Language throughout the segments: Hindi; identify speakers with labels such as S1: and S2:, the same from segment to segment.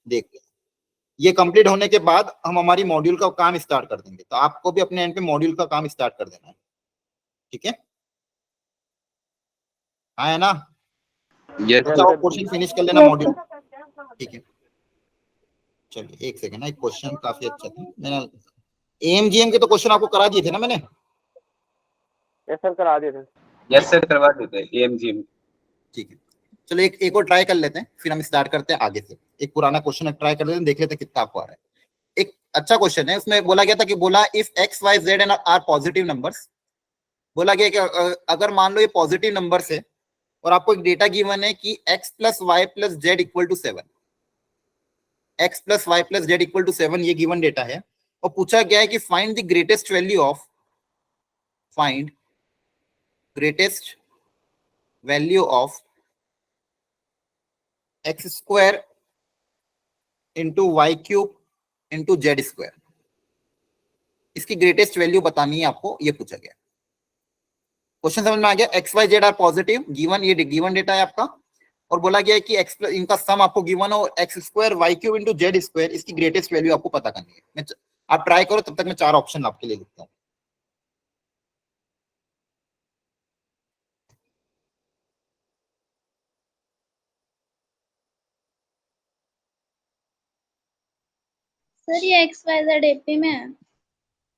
S1: देख लें। ये कंप्लीट होने के बाद हम हमारी मॉड्यूल का काम स्टार्ट कर देंगे, तो आपको भी अपने एंड पे मॉड्यूल का काम स्टार्ट कर देना है, ठीक है? हाँ है ना?
S2: यस
S1: तो
S2: सर।
S1: क्वेश्चन फिनिश कर लेना मॉड्यूल, ठीक है? चलिए एक सेकंड ना, एक क्वेश्चन काफी अच्छा था, मैंने एएमजीएम के तो क्वेश्चन आपको करा दिए थे ना मैंने?
S3: यस सर, करा दिए थे।
S2: यस सर, करवा देते हैं एएमजीएम।
S1: ठीक है, चलो एक और ट्राई कर लेते हैं, फिर हम स्टार्ट करते हैं आगे से। एक पुराना क्वेश्चन ट्राई कर लेते हैं, देख लेते हैं कितना आपको आ रहा है। एक अच्छा क्वेश्चन है, उसमें बोला गया था कि बोला if x y z and are positive numbers, बोला गया कि अगर मान लो ये पॉजिटिव नंबर्स है और आपको एक डेटा गिवन है कि x plus y plus z equal to 7, x plus y plus z equal to 7 ये गिवन डेटा है, और पूछा गया है कि find the greatest value of, find greatest value of x square into y cube into z square. इसकी ग्रेटेस्ट वैल्यू बतानी है आपको, ये पूछा गया। क्वेश्चन समझ में आ गया? X y z are positive, given, ये गिवन डेटा है आपका, और बोला गया है कि एक्स प्लस इनका सम आपको गिवन हो x square y cube into z square, इसकी ग्रेटेस्ट वैल्यू आपको पता करनी है। आप ट्राई करो, तब तक मैं 4 ऑप्शन आपके लिए लिखता हूँ।
S4: सर ये एक्स वाई जेड एपी में है?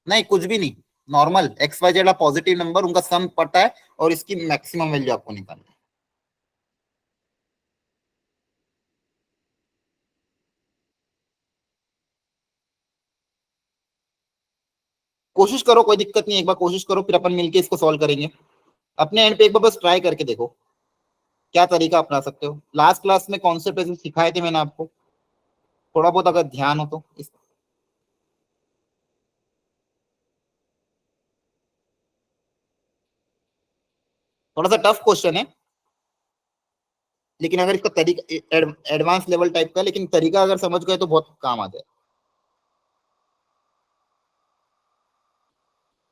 S1: नहीं, कुछ भी नहीं, normal x y z positive number, उनका सम पता है और इसकी मैक्सिमम वैल्यू आपको निकालनी है। कोशिश करो, कोई दिक्कत नहीं, एक बार कोशिश करो, फिर अपन मिलके इसको सॉल्व करेंगे। अपने एंड पे एक बार बस ट्राई करके देखो क्या तरीका अपना सकते हो। लास्ट क्लास में कॉन्सेप्ट ऐसे सिखाए थे मैंने आपको, थोड़ा बहुत अगर ध्यान हो तो। थोड़ा सा टफ क्वेश्चन है, लेकिन अगर इसका तरीका एडवांस लेवल टाइप का, लेकिन तरीका अगर समझ गए तो बहुत काम आ जाए।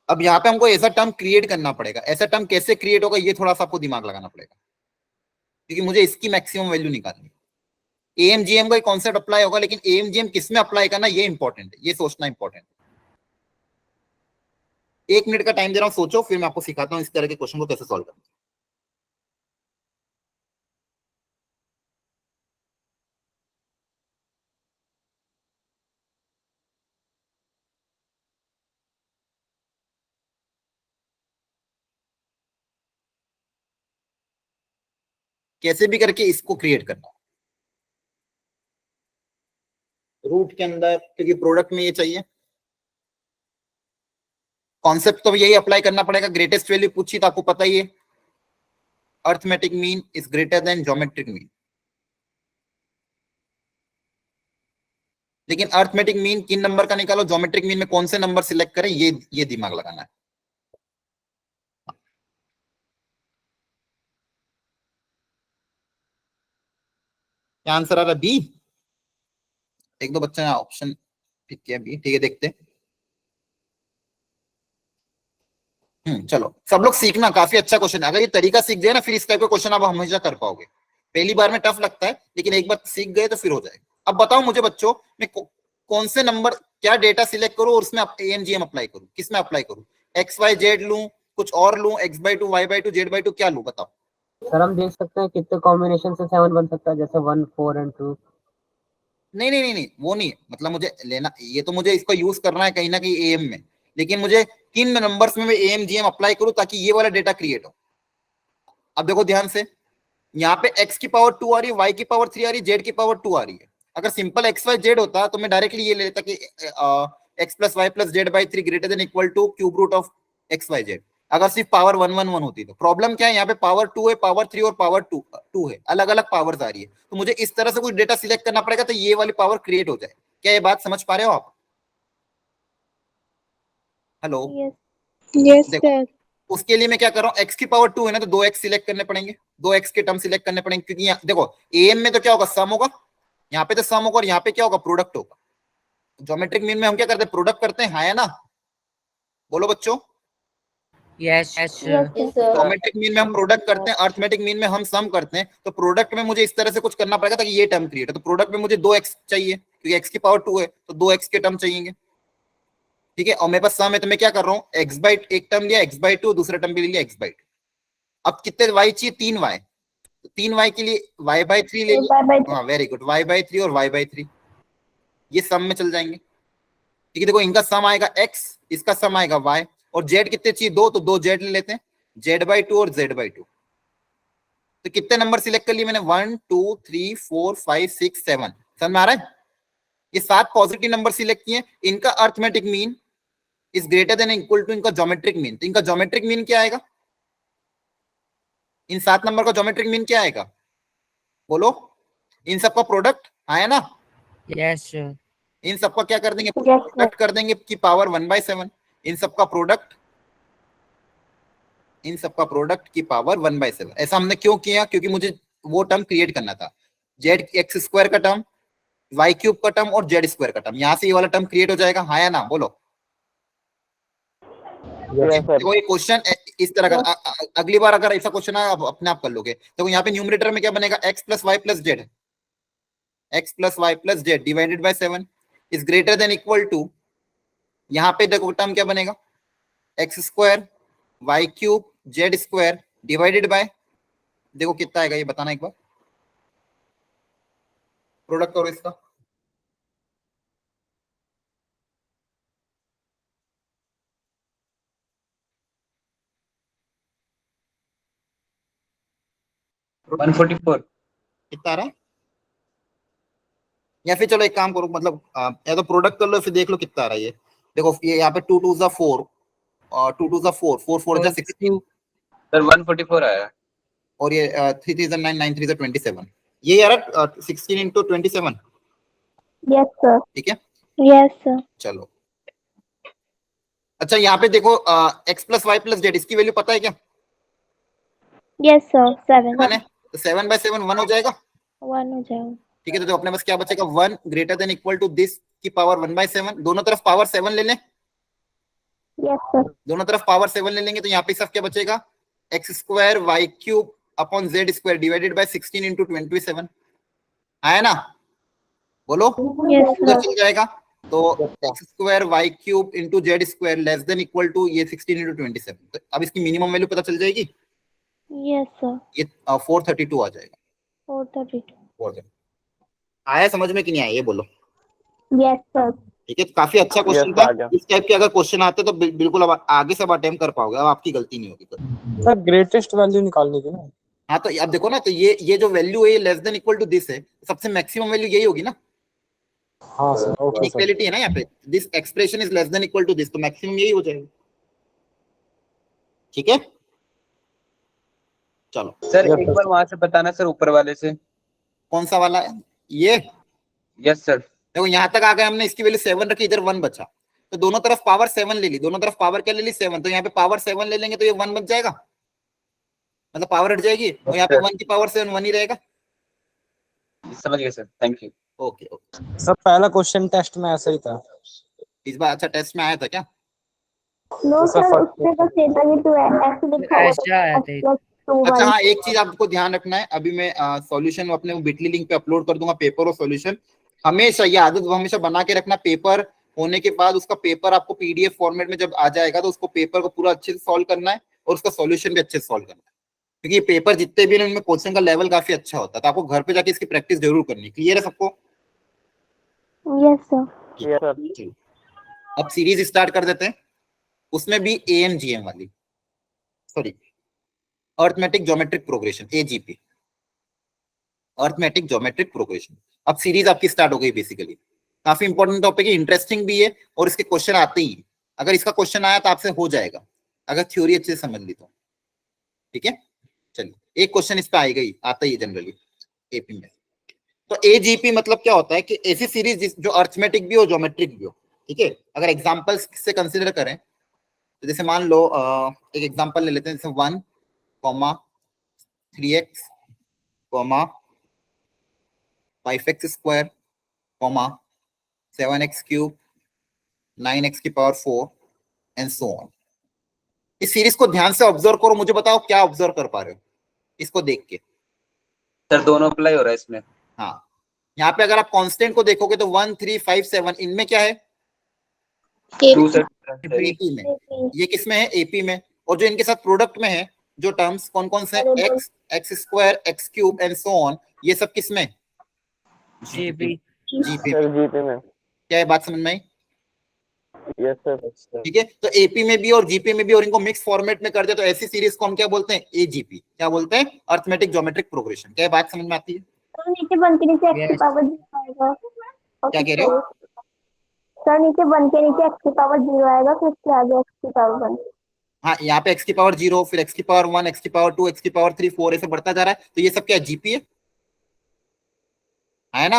S1: अब यहाँ पे हमको ऐसा टर्म क्रिएट करना पड़ेगा, ऐसा टर्म कैसे क्रिएट होगा ये थोड़ा सा आपको दिमाग लगाना पड़ेगा, क्योंकि मुझे इसकी मैक्सिमम वैल्यू निकालनी है। एएमजीएम का कॉन्सेप्ट अप्लाई होगा, लेकिन एएमजीएम किस में अप्लाई करना ये इंपॉर्टेंट है, ये सोचना इंपॉर्टेंट है। 1 मिनट का टाइम दे रहा हूँ, सोचो, फिर मैं आपको सिखाता हूँ इस तरह के क्वेश्चन को कैसे सॉल्व करना। कैसे भी करके इसको क्रिएट करना रूट के अंदर, क्योंकि प्रोडक्ट में ये चाहिए। कॉन्सेप्ट तो यही अप्लाई करना पड़ेगा। ग्रेटेस्ट वैल्यू पूछी तो आपको पता ही है, arithmetic mean is greater then geometric mean. लेकिन अर्थमेटिक मीन किन नंबर का निकालो, ज्योमेट्रिक मीन में कौन से नंबर सिलेक्ट करें, ये दिमाग लगाना है। क्या आंसर आ रहा है? बी। एक दो बच्चे ने ऑप्शन पिक किया बी, ठीक है, देखते हैं। चलो सब लोग सीखना, काफी अच्छा क्वेश्चन है। अगर ये तरीका सीख गए ना, फिर इस टाइप का क्वेश्चन आप हमेशा कर पाओगे। पहली बार में टफ लगता है, लेकिन एक बार सीख गए तो फिर हो जाएगा। अब बताओ मुझे बच्चों, मैं कौन से नंबर, क्या डेटा सिलेक्ट करूं और उसमें एएमजीएम अप्लाई करूं, किस में अप्लाई करूं? एक्स वाई जेड लूं, कुछ और लूं, x by two y by two z by two, क्या लूं बताओ?
S3: सर हम देख सकते हैं कितने कॉम्बिनेशन से 7 बन सकता है, जैसे 1 4 एंड 2।
S1: नहीं नहीं नहीं नहीं, वो नहीं, मतलब मुझे लेना, ये तो मुझे इसका यूज करना है कहीं ना कहीं एएम में, लेकिन मुझे किन नंबर्स में मैं एएमजीएम अप्लाई करूं ताकि ये वाला डेटा क्रिएट हो। अब देखो ध्यान से, यहाँ पे x की पावर 2 आ रही है, y की पावर 3 आ रही है, z की पावर 2 आ रही है। अगर सिंपल एक्स वाई जेड होता तो मैं डायरेक्टली ये ले लेता कि x plus y plus z by 3 greater than equal to cube root of x y z. अगर सिर्फ पावर 1 1 1 होती तो प्रॉब्लम क्या है, यहाँ पे पावर 2 है, पावर 3 और पावर 2 है, अलग अलग पावर्स आ रही है। तो मुझे इस तरह से कुछ डेटा सिलेक्ट करना पड़ेगा तो ये वाली पावर क्रिएट हो जाए। क्या ये बात समझ पा रहे हो आप? हेलो?
S4: यस
S1: देखो,
S4: सर।
S1: उसके लिए मैं क्या कर रहा हूँ, एक्स की पावर 2 है ना, तो 2x सिलेक्ट करने पड़ेंगे, 2x के टर्म सिलेक्ट करने पड़ेंगे, क्योंकि यहाँ देखो एम में तो क्या होगा, सम होगा, यहाँ पे तो सम होगा और यहाँ पे क्या होगा, प्रोडक्ट होगा। ज्योमेट्रिक मीन में हम क्या करते हैं, प्रोडक्ट करते हैं, हाँ या ना? बोलो बच्चों।
S3: Yes.
S4: Yes, sir.
S1: Geometric mean में हम प्रोडक्ट करते हैं, अर्थमेटिक मीन में हम सम करते हैं। तो प्रोडक्ट में मुझे इस तरह से कुछ करना पड़ेगा ताकि ये टर्म क्रिएट हो। तो प्रोडक्ट में मुझे 2x चाहिए क्योंकि x की पावर 2 है, तो 2x के टर्म चाहिए। ठीक है, और मेरे पास सम है तो मैं क्या कर रहा हूँ, x बाई एक टर्म लिया, x बाई 2, दूसरा टर्म भी लिया x बाई 2। अब कितने y चाहिए, 3y। 3y के लिए y बाई 3 ले लिया। हाँ वेरी गुड, y बाई 3 और y बाई 3 ये सम में चल जाएंगे। ठीक है, देखो इनका सम आएगा x, इसका सम आएगा y, और z कितने चाहिए, 2, तो 2 z ले लेते हैं, z बाई 2 और z बाई 2। तो कितने नंबर सिलेक्ट कर लिए मैंने, 1 2 3 4 5 6 7। समझ में आ रहा है? ये 7 पॉजिटिव नंबर सिलेक्ट किए। इनका arithmetic mean is greater than equal to इनका ज्योमेट्रिक मीन। तो इनका ज्योमेट्रिक मीन क्या आएगा, इन 7 नंबर का ज्योमेट्रिक मीन क्या आएगा, बोलो। इन सबका प्रोडक्ट आया ना?
S3: Yes.
S1: इन सबका क्या कर देंगे, प्रोडक्ट कर देंगे की पावर 1/7। इन सबका प्रोडक्ट, इन सबका प्रोडक्ट की पावर 1/7। ऐसा हमने क्यों किया, क्योंकि मुझे वो टर्म क्रिएट करना था, जेड एक्स स्क्वायर का टर्म, वाई क्यूब का टर्म और जेड स्क्वायर का टर्म। यहां से ये वाला टर्म क्रिएट हो जाएगा, हाँ या ना, बोलो। तो ये क्वेश्चन इस तरह का अगली बार अगर ऐसा क्वेश्चन आए आप अपने आप कर लोगे। तो यहाँ पे न्यूमरेटर में क्या बनेगा, x plus y plus z, x plus y plus z divided by 7 is greater than equal to, यहाँ पे देखो टर्म क्या बनेगा, x square y cube z square divided by, देखो कितना आएगा ये बताना एक बार, प्रोडक्ट करो इसका।
S2: वन 144।
S1: कितना आ रहा है, या फिर चलो एक काम करो, मतलब या तो प्रोडक्ट कर लो फिर देख लो कितना आ रहा है ये। देखो ये यहाँ पे 2 2 जा 4 और 2 2 जा 4 4 4 जा 16
S2: सर 144 आया।
S1: और ये 3 3 जा 9 9 3 जा 27। ये यार 16 इंटू 27।
S4: Yes, sir.
S1: ठीक है,
S4: Yes, sir.
S1: चलो। अच्छा यहाँ पे देखो x plus y plus z, इसकी वैल्यू पता है क्या,
S4: Yes, sir. 7.
S1: 7 है, तो 7/7 1 हो जाएगा।
S4: 1 हो जाएगा।
S1: ठीक है, तो अपने पास क्या बचेगा, 1 greater than equal to this की पावर 1/7। दोनों तरफ पावर 7 ले लें,
S4: Yes, sir.
S1: दोनों तरफ पावर 7 ले लेंगे, तो यहाँ पे सब क्या बचेगा, x square y cube upon z square divided by 16 into 27। आया ना, बोलो।
S4: Yes,
S1: उधर
S4: sir.
S1: चल जाएगा, तो x square y cube into z square less than equal to ये 16 इंटू 27। तो अब इसकी मिनिमम वैल्यू पता चल जाएगी,
S4: Yes, sir.
S1: ये 432 आ जाएगा।
S4: 432.
S1: 432 आया समझ में कि नहीं आया, ये बोलो।
S4: Yes, sir.
S1: ठीक है, काफी अच्छा क्वेश्चन था। इस टाइप के अगर क्वेश्चन आते तो बिल्कुल अब आगे से अब अटेम्प्ट कर पाओगे, अब आपकी गलती नहीं होगी।
S5: सर ग्रेटेस्ट वैल्यू निकालनी थी ना।
S1: हाँ तो अब देखो ना, तो ये जो वैल्यू है ये less than equal to this है, सबसे मैक्सिमम वैल्यू यही होगी ना,
S5: हाँ सर, ओके सर।
S1: इक्वालिटी है ना यहाँ पे, this expression is less than equal to this, तो मैक्सिमम यही हो जाएगा। ठीक है, चलो।
S2: सर एक बार वहां से बताना सर, ऊपर वाले से।
S1: कौन सा वाला है ये,
S2: यस सर।
S1: देखो यहाँ तक आ गए हमने, इसकी वैल्यू 7 रखी, इधर 1 बचा, तो दोनों तरफ पावर 7 ले ली, दोनों तरफ पावर क्या ले ली, 7, तो यहाँ पे पावर 7 ले लेंगे तो ये 1 बच जाएगा, मतलब पावर हट जाएगी, और यहाँ पे 1 की पावर 7 1 ही रहेगा।
S2: समझ गए sir, thank you.
S1: Okay okay,
S5: sir पहला क्वेश्चन टेस्ट में ऐसा ही था।
S1: इस बार अच्छा टेस्ट में आया था क्या,
S4: No,
S5: तो
S4: sir.
S5: सर
S4: उसमें तो चेता कि तू ऐसे लिखा हुआ
S3: ऐसा आया था।
S4: था।
S1: अच्छा हाँ, एक चीज आपको ध्यान रखना है, अभी मैं सॉल्यूशन अपने बिटली लिंक पे अपलोड कर दूंगा, पेपर और सॉल्यूशन। हमेशा ये आदत हमेशा बना के रखना, पेपर होने के बाद उसका पेपर आपको पीडीएफ फॉर्मेट में जब आ जाएगा तो उसको पेपर को पूरा अच्छे से सॉल्व करना है और उसका सॉल्यूशन भी अच्छे से सॉल्व करना है, क्योंकि ये पेपर जितने भी उनमें क्वेश्चन का लेवल काफी अच्छा होता है, तो आपको घर पे जाके इसकी प्रैक्टिस जरूर करनी। क्लियर है सबको?
S4: Yes, sir.
S1: ठीक। अब सीरीज स्टार्ट कर देते हैं, उसमें भी एएमजीएम वाली, sorry arithmetic geometric progression, AGP, arithmetic geometric progression. अब सीरीज आपकी स्टार्ट हो गई। बेसिकली काफी इंपॉर्टेंट टॉपिक है, इंटरेस्टिंग भी है, और इसके क्वेश्चन आते ही, अगर इसका क्वेश्चन आया तो आपसे हो जाएगा, अगर थ्योरी अच्छे से समझ ली तो। ठीक है, चलिए एक क्वेश्चन इस पे आएगा ही, आता ही जनरली एपी में। तो एजीपी मतलब क्या होता है कि ऐसी सीरीज जो अर्थमेटिक भी हो ज्योमेट्रिक भी हो। ठीक है, अगर एग्जांपल्स से कंसीडर करें तो जैसे मान लो एक एग्जांपल ले लेते हैं, जैसे 1, 3x, 5x square, 7x cube, 9x की पावर 4 एंड सो ऑन। इस सीरीज को ध्यान से ऑब्जर्व करो, मुझे बताओ क्या ऑब्जर्व कर पा रहे हो इसको देख के।
S2: सर दोनों अप्लाई हो रहा है इसमें।
S1: हाँ, यहाँ पे अगर आप कांस्टेंट को देखोगे तो 1 3 5 7 इनमें क्या है?
S2: टू सर
S1: एपी में। ये किसमें है? एपी में। और जो इनके साथ प्रोडक्ट में है जो टर्म्स कौन कौन से हैं? X, x square, x cube and so on, ये सब किसमें?
S6: जीपी।
S1: जीपी।
S5: सर जीपी में।
S1: क्या है बात समझ में आई?
S5: Yes sir.
S1: ठीक है, तो एपी में भी और जीपी में भी, और इनको मिक्स फॉर्मेट में कर दे तो ऐसी सीरीज को हम क्या बोलते हैं? एजीपी। क्या बोलते हैं? Arithmetic geometric progression. क्या बात समझ में आती है?
S4: सर नीचे बन के नीचे x की पावर 0 आएगा।
S1: क्या कह रहे हो?
S4: सर नीचे बन के नीचे x की पावर 0 आएगा, फिर उसके आगे x की पावर 1।
S1: हाँ, यहाँ पे x की पावर 0, फिर x की पावर 1, x की पावर 2, x की पावर 3, 4 ऐसे बढ़ता जा रहा है। तो ये सब क्या है? जीपी है ना?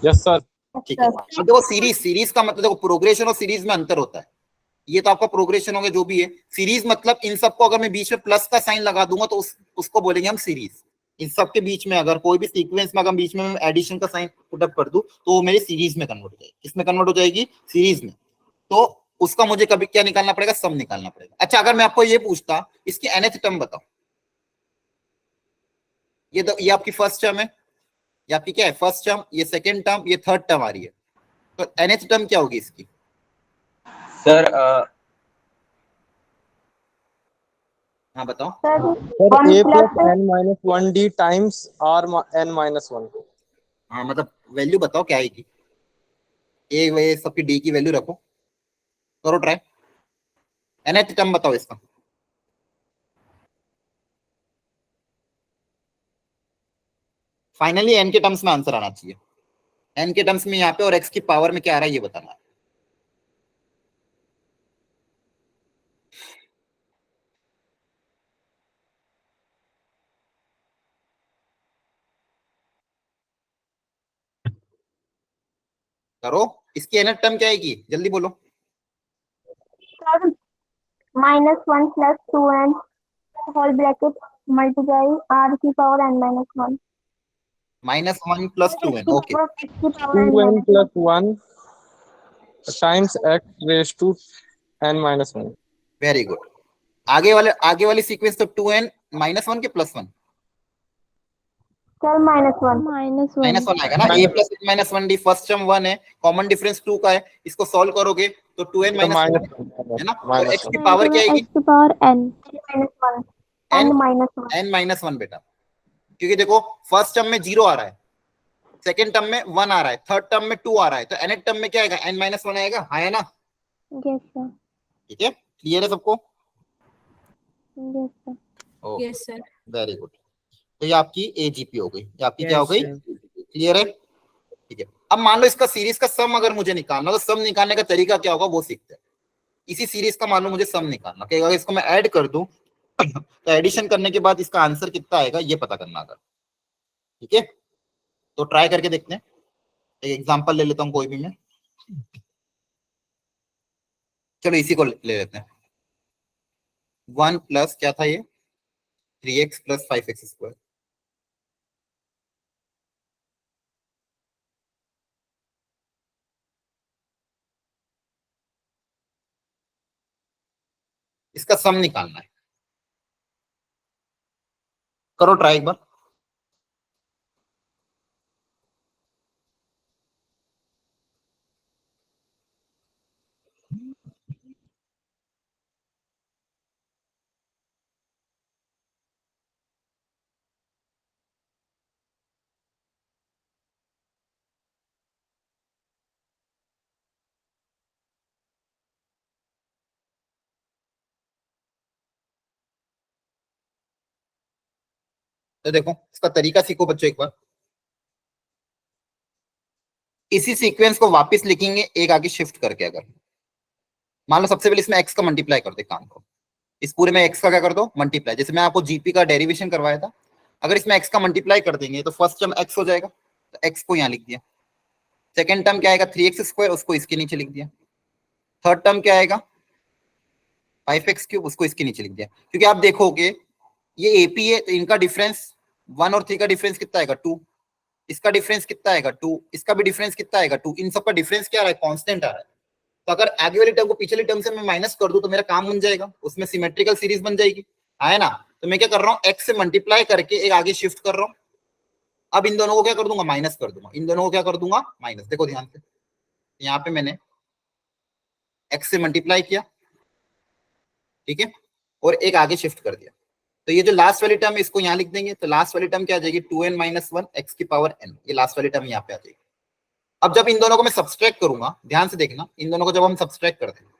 S5: Yes sir.
S1: ठीक है। अब देखो सीरीज का मतलब, देखो प्रोग्रेशन और सीरीज में अंतर होता है। ये तो आपका प्रोग्रेशन हो गया जो भी है। सीरीज मतलब इन सबको अगर मैं बीच में प्लस का साइन लगा दूंगा तो उसको बोलेंगे हम सीरीज। इन सबके बीच में अगर कोई भी सीक्वेंस में अगर बीच में एडिशन का साइन पुटअप कर दूं तो वो मेरी सीरीज में कन्वर्ट हो जाएगी। किसमें कन्वर्ट हो जाएगी? सीरीज में। तो उसका मुझे कभी क्या निकालना पड़ेगा? सम निकालना पड़ेगा। अच्छा, अगर मैं आपको ये पूछता इसकी nth टर्म बताओ, ये आपकी फर्स्ट टर्म है, ये आपकी क्या है? फर्स्ट टर्म, ये सेकेंड टर्म, ये थर्ड टर्म आ रही है, तो nth टर्म क्या होगी इसकी?
S2: सर
S1: हाँ बताओ।
S5: Sir a plus n minus 1 d times r n minus 1।
S1: हाँ मतलब वैल्यू बताओ क्या आएगी? ए वे सबकी डी की वैल्यू रखो, करो ट्राई। nth टर्म बताओ इसका। फाइनली n के टर्म्स में आंसर आना चाहिए। n के टर्म्स में यहाँ पे, और x की पावर में क्या आ रहा है ये बताना है। करो, इसकी nth टर्म क्या आएगी? जल्दी बोलो।
S4: Sir -1 + 2n whole bracket multiply r की power n - 1
S1: -1 + 2n। Okay,
S5: 2n plus 1 times x raised to n minus 1।
S1: Very good. आगे वाली सीक्वेंस तो 2n -1 के +1?
S4: सर -1
S1: -1 आएगा ना। a + n - 1d first term 1 है, कॉमन डिफरेंस 2 का है, इसको सॉल्व करोगे तो 2n - 1 है ना। तो x की पावर क्या आएगी?
S4: x की पावर n -1
S1: n - 1 बेटा, क्योंकि देखो फर्स्ट टर्म में 0 आ रहा है, सेकंड टर्म में 1 आ रहा है, थर्ड टर्म में 2 आ रहा है, तो nth टर्म में क्या आएगा? n - 1 आएगा। हाँ है ना?
S4: Yes sir.
S1: ठीक है, क्लियर है सबको?
S4: Yes sir.
S6: Yes sir.
S1: Very good. तो ये आपकी एजीपी हो गई। ये आपकी क्या हो गई? क्लियर है? ठीक है। अब मान लो इसका सीरीज का सम अगर मुझे निकालना, तो सम निकालने का तरीका क्या होगा वो सीखते हैं। इसी सीरीज का मान लो मुझे सम निकालना, कि अगर इसको मैं ऐड कर दूं तो एडिशन करने के बाद इसका आंसर कितना आएगा ये पता करना अगर। ठीक है, तो ट्राई करके देखते हैं। एक एग्जांपल ले लेता हूं कोई भी मैं। चलो इसी को ले लेते हैं। 1 प्लस क्या था ये? 3x + 5x²। इसका सम निकालना है। करो ट्राई एक बार। तो देखो इसका तरीका सीखो बच्चों एक बार। इसी सीक्वेंस को वापस लिखेंगे एक आगे शिफ्ट करके। अगर मान लो सबसे पहले इसमें x का मल्टीप्लाई कर दे, काम को इस पूरे में x का क्या कर दो? मल्टीप्लाई। जैसे मैं आपको जीपी का डेरिवेशन करवाया था, अगर इसमें x का मल्टीप्लाई कर देंगे तो फर्स्ट टर्म x हो जाएगा, तो x को यहाँ लिख दिया। सेकेंड टर्म क्या आएगा? 3x², उसको इसके नीचे लिख दिया। थर्ड टर्म क्या आएगा? 5x³, उसको इसके नीचे लिख दिया। क्योंकि आप देखोगे ये एपी है तो इनका डिफरेंस 1 और 3 का डिफरेंस कितना आएगा? 2। इसका डिफरेंस कितना आएगा? 2। इसका भी डिफरेंस कितना आएगा? 2। इन सबका डिफरेंस क्या आ रहा है? कांस्टेंट आ रहा है। तो अगर आगे वाली टर्म को पिछली टर्म से मैं माइनस कर दूं तो मेरा काम बन जाएगा, उसमें सिमेट्रिकल सीरीज बन जाएगी, है ना। तो मैं क्या कर रहा हूँ, x से मल्टीप्लाई करके एक आगे शिफ्ट कर रहा हूँ। अब इन दोनों को क्या कर दूंगा, माइनस कर दूंगा, इन दोनों को क्या कर दूंगा, माइनस। देखो ध्यान से, यहाँ पे मैंने x से मल्टीप्लाई किया, ठीक है, और एक आगे शिफ्ट कर दिया। तो ये जो लास्ट वाली टर्म है इसको यहाँ लिख देंगे, तो लास्ट वाली टर्म क्या आ जाएगी, 2n माइनस 1 x की पावर n, ये लास्ट वाली टर्म यहाँ पे आ जाएगी। अब जब इन दोनों को मैं सब्सट्रैक्ट करूंगा, ध्यान से देखना, इन दोनों को जब हम सब्सट्रैक्ट करते हैं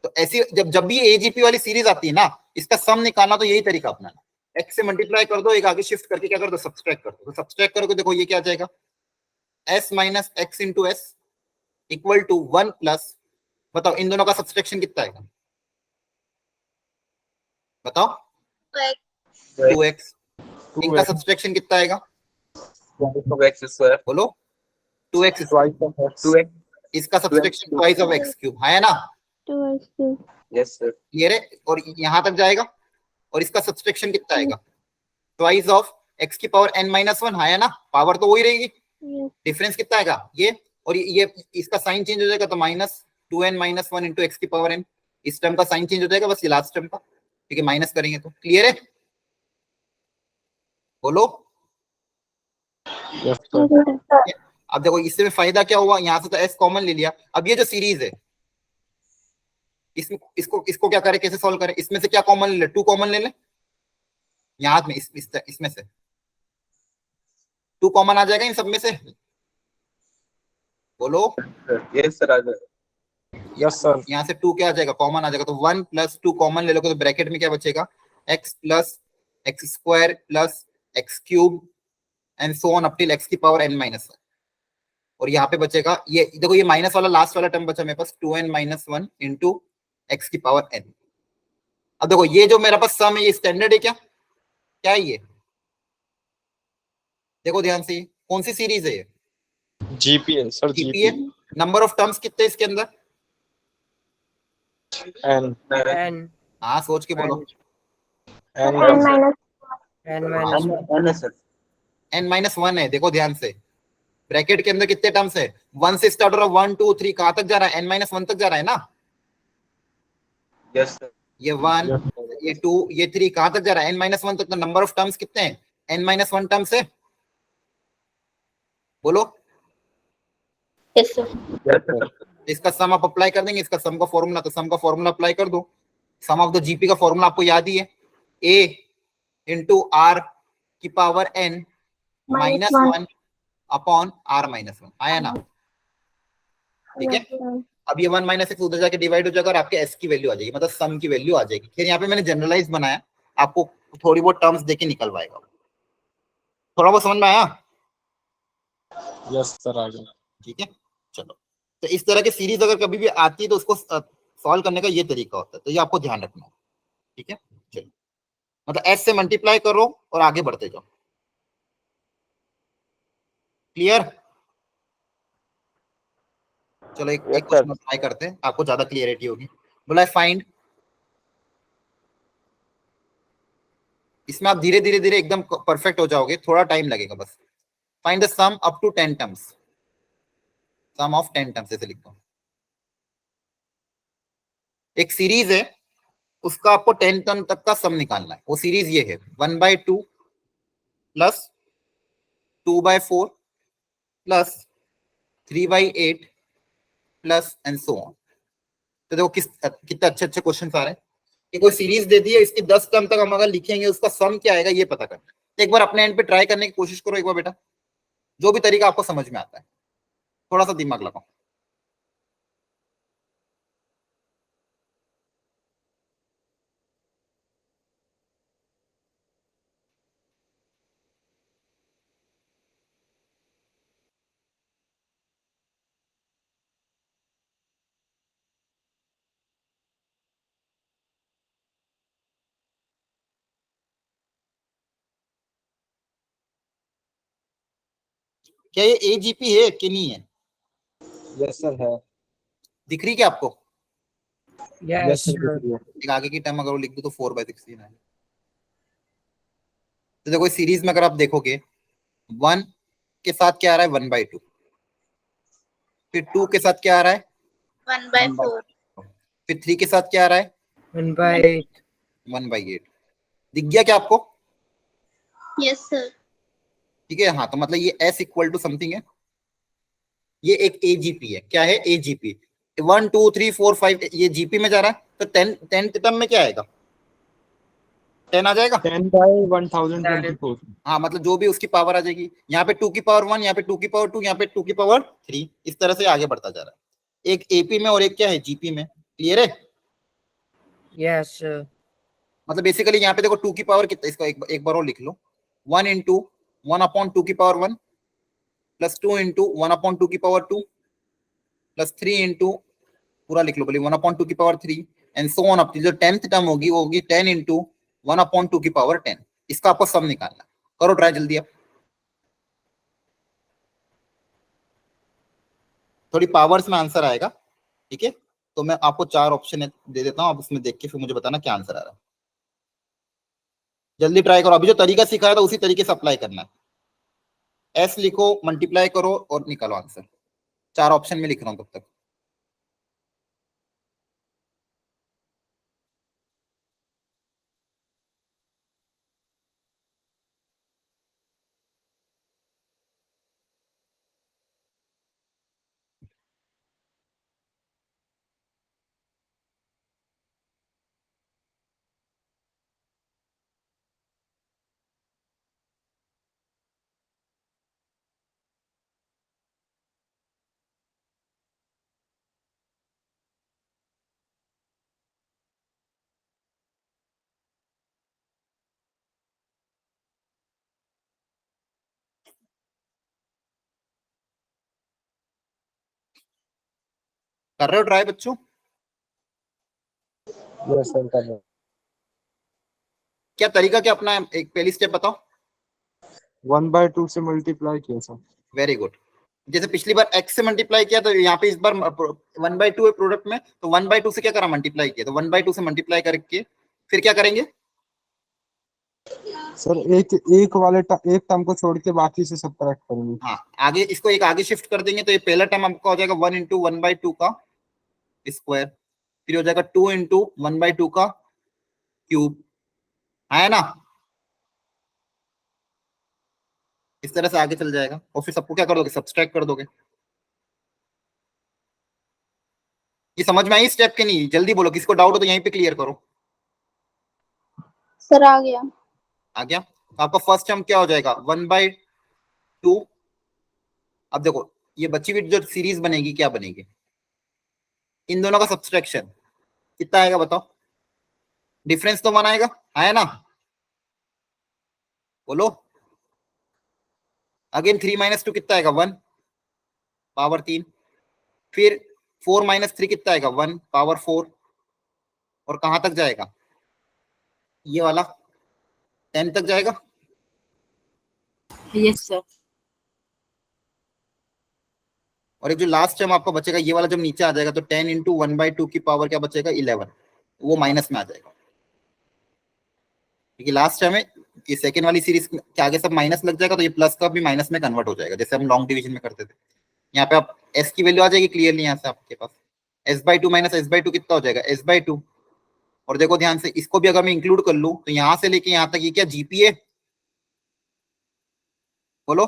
S1: तो ऐसी जब भी एजीपी वाली सीरीज आती है ना, इसका सम निकालना तो यही तरीका अपनाना, x से मल्टीप्लाई कर दो, एक आगे शिफ्ट करके क्या कर दो, सब्सट्रैक्ट कर दो। तो सब्सट्रैक्ट करोगे, देखो ये क्या आ जाएगा, s minus x into s equal to 1 plus, बताओ इन दोनों का सब्सट्रैक्शन कितना आएगा, बताओ, 2x। इनका सब्सट्रैक्शन कितना आएगा,
S2: 2x स्क्वायर,
S1: बोलो, 2x।
S5: Twice of x.
S2: 2x,
S1: इसका subtraction twice of x cube, है ना,
S4: 2x cube.
S2: yes sir,
S1: clear है। और यहां तक जाएगा, और इसका सब्सट्रैक्शन कितना आएगा, ट्वाइस ऑफ x की पावर n माइनस 1, है ना, पावर तो वही रहेगी,
S4: Yes.
S1: डिफरेंस कितना आएगा ये, और ये इसका साइन चेंज हो जाएगा, तो minus 2n minus 1 into x की पावर n, इस टर्म का साइन चेंज हो जाएगा, बस ये लास्ट टर्म का, ठीक है, माइनस करेंगे तो, क्लियर है, बोलो।
S5: Yes, sir.
S1: अब देखो इससे में फायदा क्या हुआ, यहाँ से तो s कॉमन ले लिया। अब ये जो सीरीज है, इसमें इसको क्या करें, कैसे सॉल्व करें, इसमें से क्या कॉमन ले ले, 2 कॉमन ले ले, यहाँ में इसमें से 2 कॉमन आ जाएगा इन सब में से, बोलो,
S2: yes sir, आ जाएगा,
S5: Yes, sir.
S1: यहाँ से 2 क्या आ जाएगा, कॉमन आ जाएगा, तो 1 प्लस 2 कॉमन ले लोगे तो ब्रैकेट में क्या बचेगा, x plus x square plus x cube and so on up till x की पावर n माइनस 1। और यहाँ पे बचेगा, ये देखो ये माइनस वाला लास्ट वाला टर्म बचा मेरे पास, 2n माइनस 1 इंटू एक्स की पावर n। अब देखो ये जो मेरे पास सम है, ये स्टैंडर्ड है क्या, क्या है ये, देखो ध्यान से, कौन सी सीरीज है ये,
S5: GP है, sir.
S1: जीपी है। नंबर ऑफ टर्म्स कितने इसके अंदर,
S5: N.
S6: N.
S1: हाँ सोच के बोलो,
S5: N.
S4: N minus
S6: N minus one.
S2: n sir,
S1: n minus 1 है, देखो ध्यान से, ब्रैकेट के अंदर कितने टर्म्स है, 1 से स्टार्ट हो रहा है, 1 2 3 कहां तक जा रहा है, n माइनस 1 तक जा रहा है ना,
S2: yes sir,
S1: ये 1 ये 2 ये 3 कहां तक जा रहा है, n माइनस 1 तक। तो नंबर ऑफ टर्म्स कितने हैं, n माइनस 1 टर्म्स है, बोलो।
S4: yes sir.
S2: yes sir,
S1: इसका सम आप अप्लाई कर देंगे, इसका सम का फॉर्मूला, तो सम का फॉर्मूला अप्लाई कर दो, सम ऑफ द जीपी का फॉर्मूला आपको याद ही है, a इंटू आर की power n minus 1 upon r minus 1, आया ना, ठीक है।
S4: Yes, sir.
S1: अब ये 1 माइनस एक्स उधर जाके डिवाइड हो जाएगा और आपके s की वैल्यू आ जाएगी, मतलब सम की वैल्यू आ जाएगी। फिर यहाँ पे मैंने जनरलाइज बनाया, आपको थोड़ी बहुत टर्म्स देके निकलवाएगा, थोड़ा बहुत समझ में आया,
S5: Yes, sir. आ गया.
S1: ठीक है। चलो, तो इस तरह की सीरीज अगर कभी भी आती है तो उसको सॉल्व करने का ये तरीका होता है, तो ये आपको ध्यान रखना है, ठीक है। चलो, मतलब s से मल्टीप्लाई करो और आगे बढ़ते जाओ, क्लियर। चलो एक
S5: Yes,
S1: क्वेश्चन
S5: sir.
S1: ट्राई करते हैं, आपको ज्यादा क्लियरिटी होगी। बोला फाइंड, इसमें आप धीरे धीरे धीरे एकदम परफेक्ट हो जाओगे, थोड़ा टाइम लगेगा बस। Find the sum up to 10 terms, sum of 10 terms ऐसे लिखता हूं। एक सीरीज है, उसका आपको 10 टर्म तक का सम निकालना है। वो सीरीज ये है 1/2 plus 2/4 plus 3/8 plus and so on. तो देखो कितने अच्छे अच्छे क्वेश्चन आ रहे हैं। ये कोई सीरीज दे दी है, इसकी 10 टर्म तक हम अगर लिखेंगे उसका सम क्या आएगा ये पता करना है। एक बार अपने एंड पे ट्राई करने की कोशिश करो एक बार बेटा, जो भी तरीका आपको समझ में आता है, थोड़ा सा दिमाग लगाओ। क्या ये एजीपी है कि नहीं है,
S5: Yes, sir. है.
S1: दिख रही क्या आपको?
S6: Yes,
S5: sir.
S6: sir.
S5: दिख रही है.
S1: एक आगे की टर्म अगर वो लिख दो तो 4/16 है। तो देखो सीरीज में अगर आप देखोगे 1 के साथ क्या आ रहा है, 1/2, फिर 2 के साथ क्या आ रहा है?
S7: 1/4.
S1: फिर 3 के साथ क्या आ रहा है?
S6: 1/8.
S1: 1/8. दिख गया क्या आपको?
S7: Yes, sir.
S1: ठीक है, हाँ, तो मतलब ये s इक्वल टू समथिंग है, ये एक एजीपी है। क्या है? एजीपी। 1 2 3 4 5 ये जीपी में जा रहा है, तो 10 टर्म में क्या आएगा? 10 आ जाएगा।
S5: 10/1024.
S1: हाँ, मतलब जो भी उसकी पावर आ जाएगी, यहाँ पे 2 की पावर 1, यहाँ पे 2 की पावर 2, यहाँ पे 2 की पावर 3, इस तरह से आगे बढ़ता जा रहा है। एक एपी में और एक क्या है? जीपी में। क्लियर है?
S6: Yes, sir.
S1: मतलब बेसिकली यहाँ पे देखो 2 की पावर कितना, इसको एक बार और लिख लो, 1 इंटू 1/2 की पावर 1 प्लस 2 इंटू 1/2 की पावर 2 प्लस 3 इंटू, पूरा लिख लो बोलिए, 1/2 की power 3 and so on up जो 10th टर्म होगी वो होगी 10 इंटू 1/2 की पावर 10। इसका आपको सम निकालना, करो ट्राई जल्दी अब। थोड़ी पावर्स में आंसर आएगा, ठीक है? तो मैं आपको 4 ऑप्शन दे देता हूँ, आप उसमें देख के फिर मुझे बताना क्या आंसर आ रहा है। जल्दी ट्राई करो, अभी जो तरीका सिखाया था उसी तरीके से अप्लाई करना है। एस लिखो, मल्टीप्लाई करो और निकालो आंसर। 4 ऑप्शन में लिख रहा हूँ तब तक। कर रहे हो ट्राई बच्चों?
S5: Yes, sir, कर रहा हूँ.
S1: क्या तरीका क्या अपना है? एक पहली स्टेप बताओ।
S5: 1/2 से मल्टीप्लाई किया सर.
S1: Very good. जैसे पिछली बार x से मल्टीप्लाई किया, तो यहाँ पे इस बार 1/2 है प्रोडक्ट में, तो 1/2 से क्या करा? मल्टीप्लाई किया। तो 1/2 से मल्टीप्लाई करके फिर क्या करेंगे?
S5: सर एक एक टर्म को छोड़ के बाकी से सब्ट्रैक्ट करेंगे.
S1: हाँ, आगे इसको एक आगे शिफ्ट कर देंगे, तो ये पहला टर्म आपका हो जाएगा 1 इंटू 1/2 का स्क्वायर, फिर हो जाएगा 2 इंटू 1/2 का क्यूब, है ना? इस तरह से आगे चल जाएगा, और फिर सबको क्या कर दोगे? सब्सट्रैक्ट कर दोगे। ये समझ में आई स्टेप के? नहीं, जल्दी बोलो, किसको डाउट हो तो यहीं पे क्लियर करो।
S7: सर आ गया.
S1: आ गया? तो आपका फर्स्ट टर्म क्या हो जाएगा? 1/2। अब देखो ये बची हुई जो सीरीज बनेगी क्या बनेगी? इन दोनों का सब्सट्रैक्शन कितना आएगा बताओ? डिफरेंस तो 1 आएगा, है ना? बोलो। अगेन 3 - 2 कितना आएगा? 1 पावर 3। फिर 4 - 3 कितना आएगा? 1 पावर 4। और कहां तक जाएगा? ये वाला 10 तक जाएगा।
S7: Yes, sir.
S1: और एक जो लास्ट टर्म आपका बचेगा, ये वाला जब नीचे आ जाएगा, तो 10 इंटू 1/2 की पावर क्या बचेगा? 11। वो माइनस में आ जाएगा, क्योंकि लास्ट टर्म है। ये सेकेंड वाली सीरीज के आगे सब माइनस लग जाएगा, तो ये प्लस का भी माइनस में कन्वर्ट हो जाएगा, जैसे हम लॉन्ग डिवीजन में करते थे। यहाँ पे आप एस की वैल्यू आ जाएगी क्लियरली, यहाँ से आपके पास s/2 - s/2 कितना हो जाएगा? s/2। और देखो ध्यान से, इसको भी अगर मैं इंक्लूड कर लूं, तो यहाँ से लेके यहाँ तक ये क्या जीपी है? बोलो,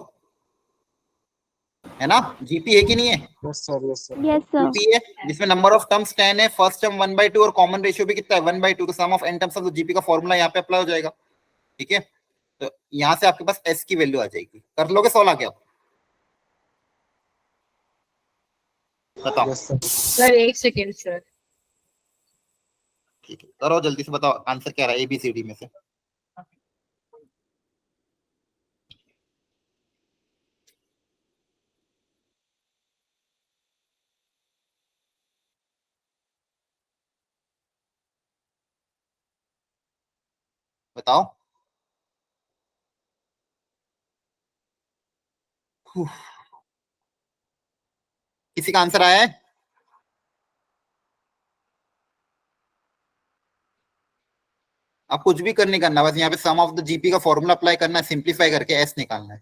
S1: है ना? जीपी है कि नहीं है?
S5: Yes sir, yes sir.
S4: Yes, sir.
S1: GP है, जिसमें नंबर ऑफ टर्म्स 10 है, फर्स्ट टर्म 1/2 और कॉमन रेशियो भी कितना है? 1/2। तो sum of n terms of GP का फॉर्मूला यहाँ पे अप्लाई हो जाएगा, ठीक है? तो यहाँ से आपके पास s की वैल्यू आ जाएगी। कर लोगे सॉल्व आगे आप? बताओ।
S5: Yes sir.
S6: Sir, 1 second, sir.
S1: ठीक है, करो जल्दी से, बताओ आंसर क्या रहा है ABCD में से। बताओ। किसी का आंसर आया है? आप कुछ भी करने करना, बस यहाँ पे सम ऑफ द जीपी का फॉर्मूला अप्लाई करना है, सिंप्लीफाई करके एस निकालना है।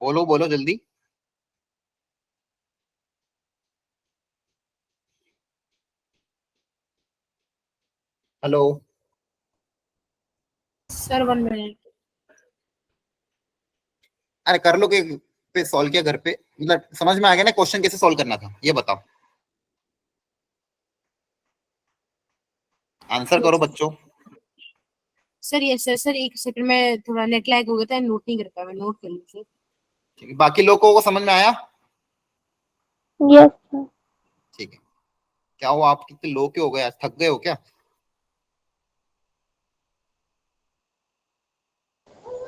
S1: बोलो बोलो जल्दी। हेलो।
S6: Sir 1 minute.
S1: अरे कर लो, के पे सॉल्व किया घर पे, मतलब समझ में आ गया ना क्वेश्चन कैसे सॉल्व करना था, ये बताओ। आंसर करो बच्चों।
S6: सर ये सर 1 सेकंड में थोड़ा नेट लैग हो गया था, नोट नहीं कर पाया, मैं नोट कर लूँ सर।
S1: ठीक है, बाकी लोगों को समझ में आया?
S4: Yes, sir.
S1: ठीक है। क्या हुआ, आप कितने लो के हो गए आज, थक गए हो क्या?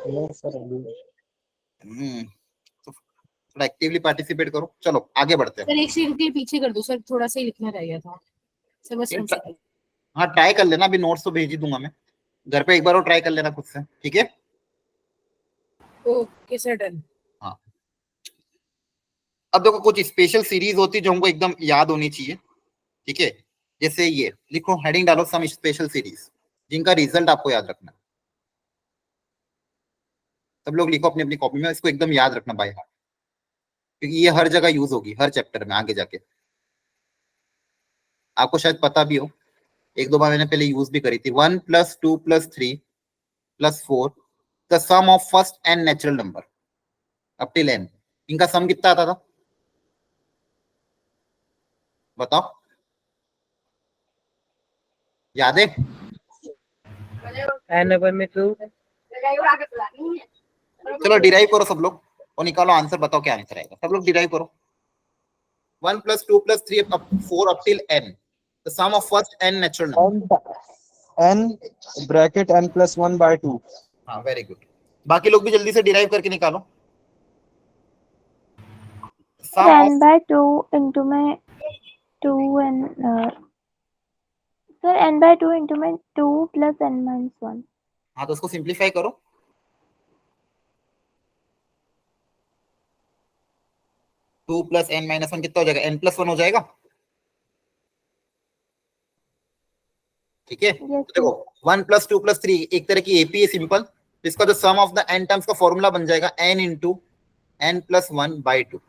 S5: नहीं सर अभी।
S1: तो थोड़ा एक्टिवली पार्टिसिपेट करो। चलो आगे बढ़ते हैं।
S6: सर 1 सेकंड के पीछे कर दो सर, थोड़ा सा ही लिखना रह गया था सर, बस 1 सेकंड।
S1: हाँ ट्राई कर लेना, अभी नोट्स तो भेज ही दूंगा मैं, घर पे एक बार और ट्राई कर लेना खुद से, ठीक है?
S6: Okay sir, done.
S1: हाँ। अब देखो कुछ स्पेशल सीरीज होती है जो हमको एकदम याद होनी चाहिए, ठीक है? जैसे ये लिखो, हेडिंग डालो सम स्पेशल सीरीज जिनका रिजल्ट आपको याद रखना है। सब लोग लिखो अपनी अपनी कॉपी में, इसको एकदम याद रखना बाय हार्ट, क्योंकि ये हर जगह यूज होगी, हर चैप्टर में आगे जाके। आपको शायद पता भी हो, एक दो बार मैंने पहले यूज भी करी थी। 1+2+3+4 the sum of first n natural number up till n, इनका सम कितना आता था बताओ, याद है?
S3: n/2
S1: चलो डिराइव करो सब लोग और निकालो आंसर, बताओ क्या आंसर आएगा। सब लोग डिराइव करो। 1+2+3+4 up till n, the sum of first n natural number.
S5: n bracket n+1/2।
S1: हाँ वेरी गुड। बाकी लोग भी जल्दी से डिराइव करके निकालो। Sum of
S4: 10/2 into my 2 and sir n/2 into my 2 plus n-1.
S1: हाँ तो उसको सिंप्लीफाई करो। 2 + n-1 कितना हो जाएगा? n+1 हो जाएगा, ठीक है?
S4: Yes,
S1: तो देखो 1+2+3 एक तरह की एपी है सिंपल, इसका जो सम ऑफ द n टर्म्स का फॉर्मूला बन जाएगा n into n+1/2।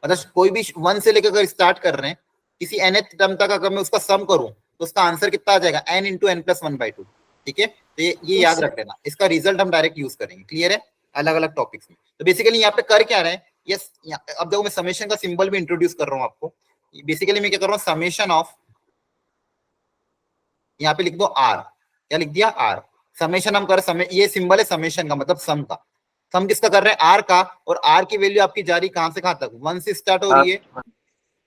S1: मतलब कोई भी 1 से लेकर अगर स्टार्ट कर रहे हैं, किसी nth टर्म तक अगर मैं उसका सम करूं तो उसका आंसर कितना आ जाएगा? n into n+1/2, ठीक है? तो ये
S6: Yes,
S1: याद
S6: sir.
S1: रख लेना, इसका रिजल्ट हम डायरेक्ट यूज करेंगे, क्लियर है? अलग अलग टॉपिक्स में। तो बेसिकली यहाँ पे कर क्या रहे हैं, यस अब देखो मैं समेशन का सिंबल भी इंट्रोड्यूस कर रहा हूँ आपको। बेसिकली मैं क्या कर रहा हूँ, समेशन ऑफ, यहाँ पे लिख दो आर, क्या लिख दिया? आर। समेशन हम कर समय, ये सिंबल है समेशन का, मतलब सम का। सम किसका कर रहे हैं? आर का। और आर की वैल्यू आपकी जा रही कहां से कहां तक? 1 से स्टार्ट हो रही है,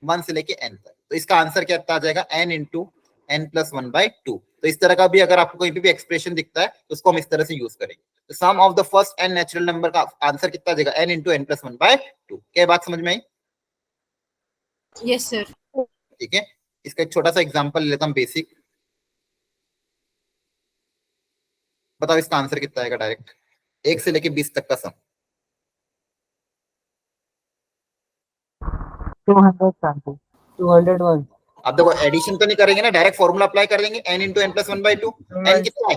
S1: 1 से लेके n तक। तो इसका आंसर क्या आ जाएगा? n into n+1/2। तो इस तरह का भी अगर आपको कहीं पे भी एक्सप्रेशन दिखता है तो उसको हम इस तरह से यूज करेंगे। तो sum of the first n natural number का आंसर कितना आ जाएगा? n into n+1/2। क्या बात समझ में आई?
S6: Yes sir.
S1: ठीक है, इसका एक छोटा सा एग्जांपल लेता हूं बेसिक। बताओ इसका आंसर कितना आएगा डायरेक्ट, 1 से लेके 20 तक का सम।
S3: 201।
S1: अब देखो एडिशन तो नहीं करेंगे ना, डायरेक्ट फॉर्मूला अप्लाई कर देंगे, n into n+1/2। n कितना है?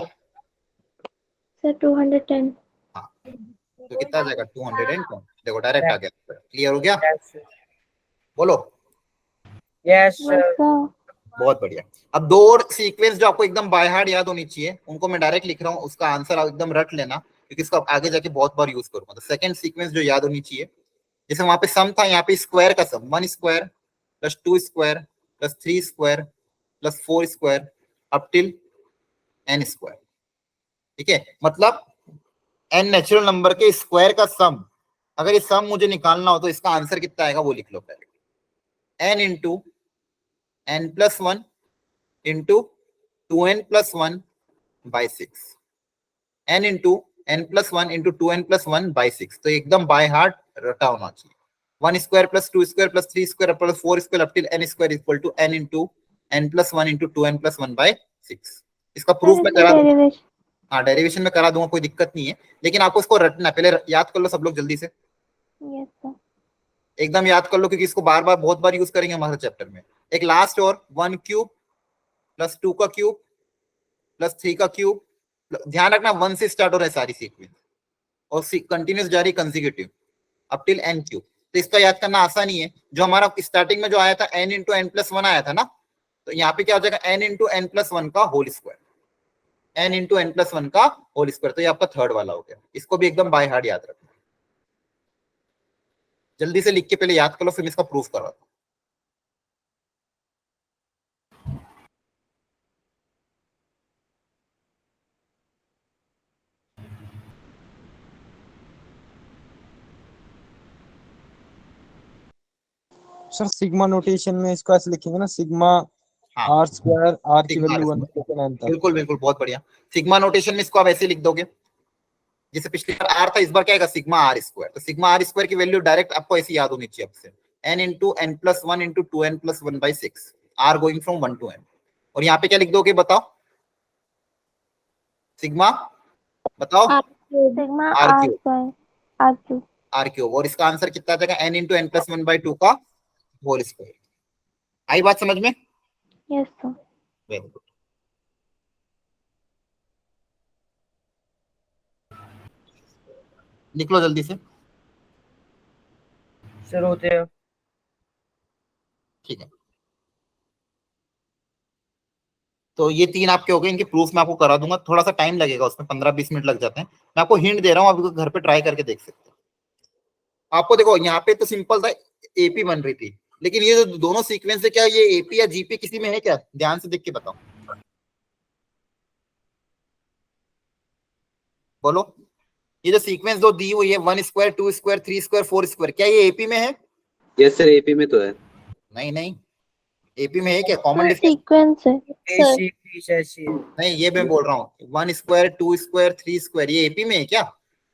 S4: Sir 210.
S1: हाँ तो कितना आ जाएगा? 210। देखो डायरेक्ट आ गया, क्लियर हो गया? बोलो।
S3: Yes
S4: Yes, sir.
S1: बहुत बढ़िया। अब दो और सीक्वेंस जो आपको एकदम बाय हार्ट याद होनी चाहिए, उनको मैं डायरेक्ट लिख रहा हूँ, उसका आंसर आप एकदम रट लेना, क्योंकि इसको आगे जाके बहुत बार यूज करूंगा। तो सेकंड सीक्वेंस जो याद होनी चाहिए, जैसे वहां पे सम था, यहाँ पे स्क्वायर का सम, 1² + 2² + 3² + 4² अप टिल n², ठीक है? मतलब n नेचुरल नंबर के स्क्वायर का सम, अगर ये सम मुझे निकालना हो तो इसका आंसर कितना आएगा वो लिख लो पहले, n into n+1 into 2n+1/6, n into n+1 into 2n+1/6। तो एकदम बाय हार्ट रटा होना चाहिए। 1² + 2² + 3² + 4² up till n² equal to n into n+1 into 2n+1/6। इसका प्रूफ
S4: Sir,
S1: मैं
S4: इसमें
S1: करा दूंगा।
S4: derivation.
S1: हाँ डेरिवेशन में करा दूंगा, कोई दिक्कत नहीं है, लेकिन आपको इसको रटना, पहले याद कर लो सब लोग जल्दी से,
S4: Yes, sir.
S1: एकदम याद कर लो, क्योंकि इसको बार बार बहुत बार यूज करेंगे हमारे चैप्टर में। एक लास्ट और 1³ + 2³ + 3³ ध्यान रखना 1 से स्टार्ट हो रहा है सारी सीक्वेंस और कंटिन्यूस जारी consecutive. Up till n cube. तो इसका याद करना आसान ही है, जो हमारा स्टार्टिंग में जो आया था n into n plus one आया था ना, तो यहाँ पे क्या हो जाएगा n into n plus one का whole square, n into n plus one का होल स्क्वायर। तो ये आपका थर्ड वाला हो गया, इसको भी एकदम बाय हार्ट याद रखना। जल्दी से लिख के पहले याद कर लो, फिर मैं इसका प्रूफ कर रहा था।
S5: सर सिग्मा नोटेशन में इसको ऐसे लिखेंगे ना, सिग्मा
S1: हाँ
S5: आर स्क्वायर, आर की
S1: सिग्मा
S5: वैल्यू
S1: R
S5: 1 से n तक।
S1: बिल्कुल बिल्कुल, बहुत बढ़िया। सिग्मा नोटेशन में इसको आप ऐसे लिख दोगे, जैसे पिछली बार आर था, इस बार क्या आएगा सिग्मा आर स्क्वायर। तो सिग्मा आर स्क्वायर की वैल्यू डायरेक्ट आपको ऐसी याद होनी चाहिए आपसे, n into n plus one into two n plus one by six, r going from one to n। और यहाँ पे क्या लिख दोगे बताओ, सिग्मा बताओ
S4: sigma
S1: R
S4: r
S1: cube,
S4: square r cube.
S1: R cube. और इसका आंसर कितना आ जाएगा, n into n plus one by two का होल स्क्वायर। आई बात समझ में?
S4: Yes sir.
S1: Very good. निकलो जल्दी से।
S3: सर होते हैं।
S1: ठीक है, तो ये तीन आपके हो गए, इनके प्रूफ मैं आपको करा दूंगा, थोड़ा सा टाइम लगेगा उसमें, 15-20 मिनट लग जाते हैं। मैं आपको हिंट दे रहा हूँ, अभी घर पे ट्राई करके देख सकते हो। आपको देखो यहाँ पे तो सिंपल था, एपी बन रही थी, लेकिन ये जो दोनों सीक्वेंस है, क्या ये एपी या जीपी किसी में है क्या? ध्यान से देख के बताओ, बोलो। ये जो सीक्वेंस दो दी हुई है, 1 स्क्वायर 2 स्क्वायर 3 स्क्वायर 4 स्क्वायर, क्या ये एपी में है?
S2: यस सर, एपी में तो है।
S1: नहीं नहीं, एपी में है क्या? कॉमन डिफरेंस
S4: सीक्वेंस है
S1: नहीं, ये मैं बोल रहा हूँ 1 स्क्वायर 2 स्क्वायर 3 स्क्वायर, ये एपी में है क्या?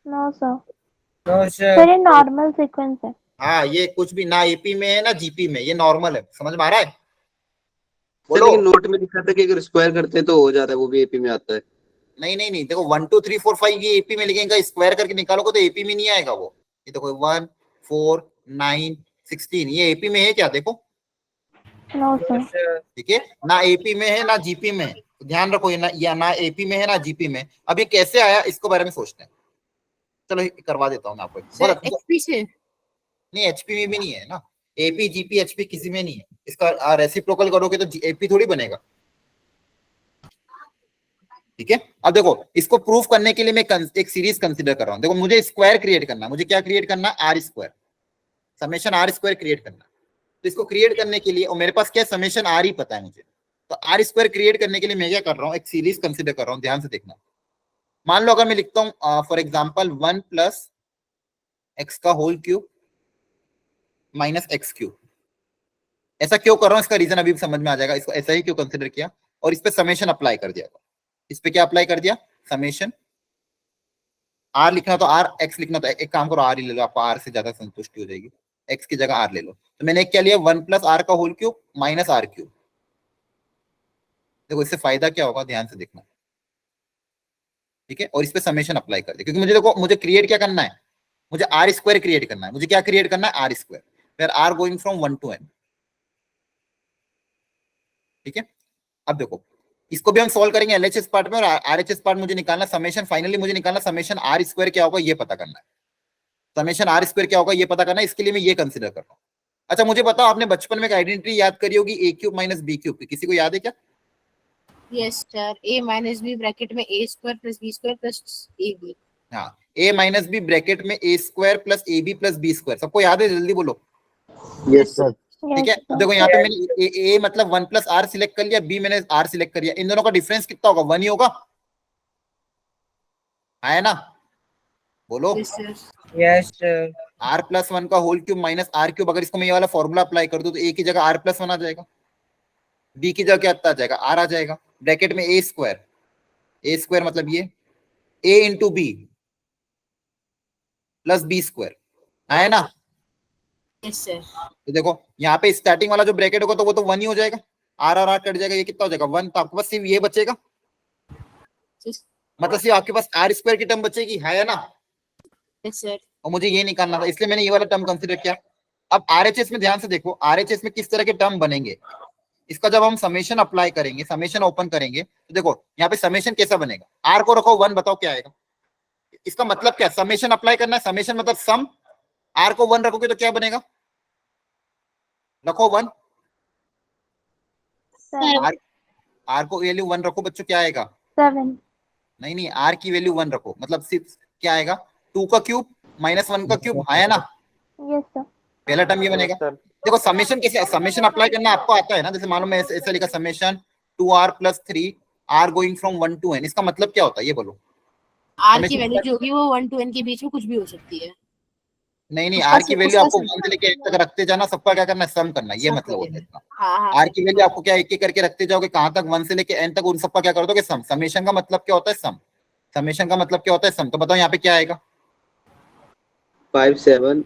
S4: No sir. सर ये नॉर्मल सीक्वेंस है।
S1: हाँ, ये कुछ भी ना एपी में है ना जीपी में, ये नॉर्मल है। समझ में आ रहा है?
S2: सर
S1: बोलो।
S2: लेकिन नोट में लिखा था कि अगर स्क्वायर करते हैं तो हो जाता है, वो भी एपी में आता है।
S1: नहीं नहीं नहीं, देखो 1 2 3 4 5 ये एपी में लिखेंगे, स्क्वायर करके निकालोगे तो एपी में नहीं आएगा वो। ये देखो 1 4 9 16, ये एपी में है क्या? देखो,
S4: नो सर।
S1: ठीक है, ना एपी में है ना जीपी में है। तो ध्यान रखो, ये ना, या ना एपी में है ना जीपी में। अब ये कैसे आया, इसको बारे में सोचते हैं। चलो करवा देता हूँ मैं आपको।
S6: सर
S1: बहुत अच्छा।
S6: एचपी से
S1: नहीं, एचपी में भी नहीं है ना, एपी जीपी एचपी किसी में नहीं है। इसका रेसिप्रोकल करोगे तो एपी थोड़ी बनेगा। ठीक है, अब देखो इसको प्रूफ करने के लिए मैं एक सीरीज कंसीडर कर रहा हूं। देखो मुझे स्क्वायर क्रिएट करना है, मुझे क्या क्रिएट करना है? R square, summation r square create करना है। तो इसको क्रिएट करने के लिए, और मेरे पास क्या समेशन आर ही पता है मुझे, तो आर स्क्वायर क्रिएट करने के लिए मैं क्या कर रहा हूँ, एक सीरीज कंसीडर कर रहा हूँ। ध्यान से देखना। मान लो अगर मैं लिखता हूँ फॉर एग्जाम्पल 1 प्लस एक्स का whole cube minus x cube. ऐसा क्यों कर रहा हूँ, इसका रीजन अभी समझ में आ जाएगा। इसको ऐसा ही क्यों कंसीडर किया, और इस पे समेशन अप्लाई कर दिया। इस पे क्या अप्लाई कर दिया? समेशन। आर लिखना तो आर, एक्स लिखना तो एक काम करो आर ही ले लो, आपको आर से ज्यादा संतुष्टि हो जाएगी। एक्स की जगह आर ले लो। तो मैंने क्या लिया, 1 प्लस आर का whole cube minus r cube. देखो इससे फायदा क्या होगा, ध्यान से देखना। ठीक है, और इस पे समेशन अप्लाई कर दिया, क्योंकि मुझे देखो मुझे क्रिएट क्या करना है, मुझे आर स्क्वायर क्रिएट करना है। मुझे क्या क्रिएट करना है? आर स्क्वायर, फिर r going from 1 to n। ठीक है, अब देखो इसको भी हम सॉल्व करेंगे एलएचएस पार्ट में, और आरएचएस पार्ट मुझे निकालना समेशन। फाइनली मुझे निकालना समेशन आर स्क्वायर क्या होगा ये पता करना है। समेशन आर स्क्वायर क्या होगा ये पता करना है, इसके लिए मैं ये कंसीडर कर रहा हूँ। अच्छा मुझे बताओ, आपने बचपन में एक आइडेंटिटी याद करी होगी, a cube minus b cube की, किसी को याद है क्या?
S6: Yes sir, a minus b bracket में a square plus b square plus ab।
S1: हाँ, ए माइनस बी ब्रैकेट में a square plus a b plus b square. सबको याद है? जल्दी बोलो।
S2: Yes sir.
S1: ठीक है, अब देखो यहाँ पे मैंने ए मतलब 1 प्लस आर सिलेक्ट कर लिया, बी मैंने आर सिलेक्ट कर लिया। इन दोनों का डिफरेंस कितना होगा? 1 ही होगा, है ना? बोलो।
S6: Yes sir.
S3: Yes
S1: r plus 1 का whole cube minus r cube, अगर इसको मैं ये वाला फॉर्मूला अप्लाई कर दूं तो ए की जगह आर प्लस 1 आ जाएगा, बी की जगह क्या आ जाएगा? आर आ जाएगा। ब्रैकेट में ए स्क्वायर मतलब ये a into b plus b square, है ना?
S6: Yes sir.
S1: तो देखो यहाँ पे स्टार्टिंग वाला जो ब्रैकेट होगा तो वो तो 1 ही हो जाएगा, आर आर आर कट जाएगा, ये कितना हो जाएगा? 1। तो आपके पास सिर्फ ये बचेगा, मतलब सिर्फ आपके पास आर स्क्वायर की टर्म बचेगी, है ना?
S6: Yes sir.
S1: और मुझे ये निकालना था, इसलिए मैंने ये वाला टर्म कंसीडर किया। अब आरएचएस में ध्यान से देखो, आरएचएस में किस तरह के टर्म बनेंगे। इसका जब हम समेशन अप्लाई करेंगे, समेशन ओपन करेंगे, तो देखो यहाँ पे समेशन कैसा बनेगा। आर को रखो 1, बताओ क्या आएगा। इसका मतलब क्या? समेशन अप्लाई करना है, समेशन मतलब सम आर को 1 रखोगे तो क्या बनेगा, रखो 1,
S7: Seven.
S1: आर को वैल्यू 1 रखो बच्चों, क्या आएगा,
S4: 7.
S1: नहीं आर की वैल्यू 1 रखो, मतलब 6 क्या आएगा, 2 का क्यूब माइनस 1 का क्यूब, आया ना,
S4: Yes, sir.
S1: पहला टर्म ये बनेगा।
S5: सर
S1: देखो समेशन कैसे, समेशन अप्लाई करना आपको आता है ना, जैसे मालूम है ऐसे लिखा summation 2r + 3 r going from 1 to n, इसका मतलब क्या होता है ये बोलो।
S6: आर की
S1: हमेशा-
S6: वैल्यू जो होगी वो 1 to n के बीच में कुछ भी हो सकती है।
S1: नहीं
S6: उसका
S1: आर की
S6: से-
S1: वैल्यू
S6: उसका
S1: आपको
S6: से-
S1: 1 से लेके n तक रखते जाना, सबका क्या करना है, सम करना है, ये
S6: सम
S1: मतलब होता है
S6: करना
S1: इसका।
S6: हाँ हाँ
S1: आर की वैल्यू आपको क्या एक एक करके रखते जाओगे, कहां तक, 1 से लेके n तक, उन सबका क्या कर दोगे, सम। समेशन का मतलब क्या होता है, सम। समेशन का मतलब क्या होता है, सम। तो बताओ यहाँ पे क्या आएगा,
S2: 5 7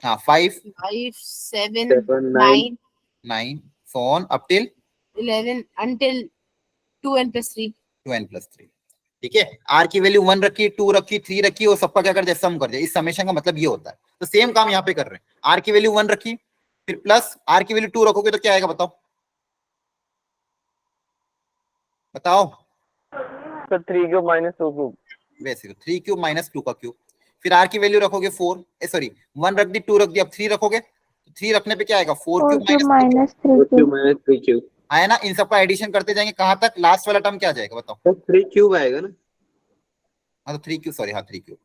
S1: हाँ 5
S6: 5 7
S2: 7 9
S6: 9
S1: 9 so on up till
S6: 11 until 2n + 3।
S1: 2n + 3, ठीक है। आर की वैल्यू 1 रखी, 2 रखी, 3 रखी, और सबका क्या कर दिया, सम कर दिया। इस समेशन का मतलब ये होता है। तो सेम काम यहाँ पे कर रहे हैं, आर की वैल्यू 1 रखी, फिर प्लस आर की वैल्यू 2 रखोगे तो क्या आएगा, बताओ बताओ।
S5: Sir 3 cube minus 2 cube.
S1: वैसे 3 क्यूब माइनस 2 का क्यूब, फिर आर की वैल्यू रखोगे 4, सॉरी 1 रख दी, 2 रख दी, अब 3 रखोगे, तो 3 रखने पे क्या आएगा, 4
S4: 4
S1: cube
S4: cube
S1: minus 3
S4: minus 3
S2: 4 cube
S4: cube.
S2: Minus 3 cube,
S1: आया ना। इन सबका एडिशन करते जाएंगे कहां तक, लास्ट वाला टर्म क्या आ जाएगा बताओ।
S2: तो 3 क्यूब आएगा ना।
S1: हाँ तो 3 क्यूब, सॉरी हाँ 3 क्यूब,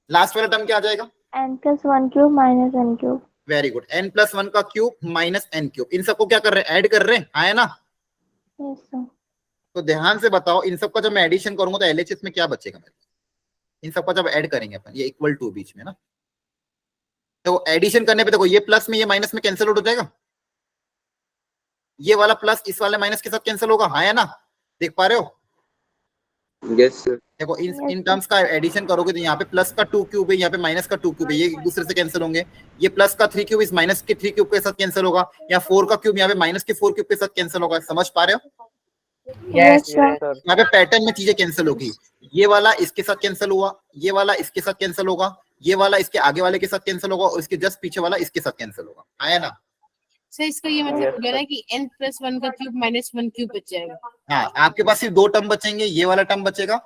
S1: लास्ट वाला टर्म क्या आ जाएगा,
S4: N plus 1 cube minus n cube.
S1: Very good, n + 1 का क्यूब माइनस n क्यूब। इन सबको क्या कर रहे हैं, ऐड कर रहे हैं, आया ना।
S4: Yes, sir.
S1: तो ध्यान से बताओ, इन सबका जब मैं एडिशन करूंगा तो एलएचएस में क्या बचेगा मेरे, इन सबका जब ऐड करेंगे अपन, ये इक्वल टू बीच में ना, तो एडिशन करने पे देखो ये प्लस में ये माइनस में कैंसिल आउट हो जाएगा, ये वाला प्लस इस वाले माइनस के साथ कैंसिल होगा, हाँ है ना, देख पा रहे हो।
S2: Yes sir.
S1: देखो इन
S4: Yes,
S1: इन टर्म्स का एडिशन करोगे तो यहाँ पे प्लस का 2 क्यूब है, यहाँ पे माइनस का 2 क्यूब है, ये एक दूसरे से कैंसिल होंगे। ये प्लस का 3 क्यूब इस माइनस के 3 क्यूब के साथ कैंसिल होगा, या 4 का क्यूब यहाँ पे माइनस के 4 क्यूब के साथ कैंसिल होगा, समझ पा रहे हो।
S4: Yes, sir.
S5: सर
S1: यहाँ पे पैटर्न में चीजें कैंसिल होगी, ये वाला इसके साथ कैंसिल हुआ, ये वाला इसके साथ कैंसिल होगा, ये वाला इसके आगे वाले के साथ कैंसिल होगा, और इसके जस्ट पीछे वाला इसके साथ कैंसिल होगा, आया ना।
S6: सर इसका ये मतलब
S5: Yes,
S6: हो गया ना कि n + 1 का क्यूब माइनस 1 क्यूब बच जाएगा।
S1: हाँ आपके पास सिर्फ 2 टर्म बचेंगे, ये वाला टर्म बचेगा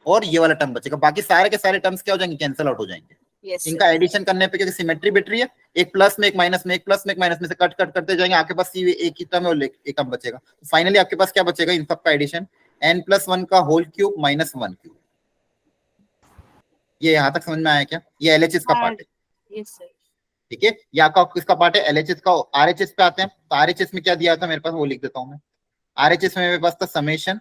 S1: और ये वाला टर्म बचेगा, बाकी सारे के सारे टर्म्स क्या हो जाएंगे, कैंसिल आउट हो जाएंगे।
S6: यस
S1: इनका एडिशन करने पे क्योंकि सिमेट्री बैटरी है, एक प्लस में एक माइनस में, एक प्लस में एक माइनस में से कट कट करते जाएंगे, आपके पास सीधे एक ही टर्म है और एक टर्म बचेगा। फाइनली आपके पास क्या बचेगा, इन सब का एडिशन n + 1 का होल क्यूब माइनस 1 क्यूब। ये यहाँ तक समझ में आया क्या, ये एलएचएस का पार्ट है,
S6: यस सर।
S1: ठीक है। या का किसका पार्ट है, एलएचएस का। आरएचएस पे आते हैं, तो आरएचएस में क्या दिया था मेरे पास, वो लिख देता हूँ मैं। आरएचएस में मेरे पास था समेशन,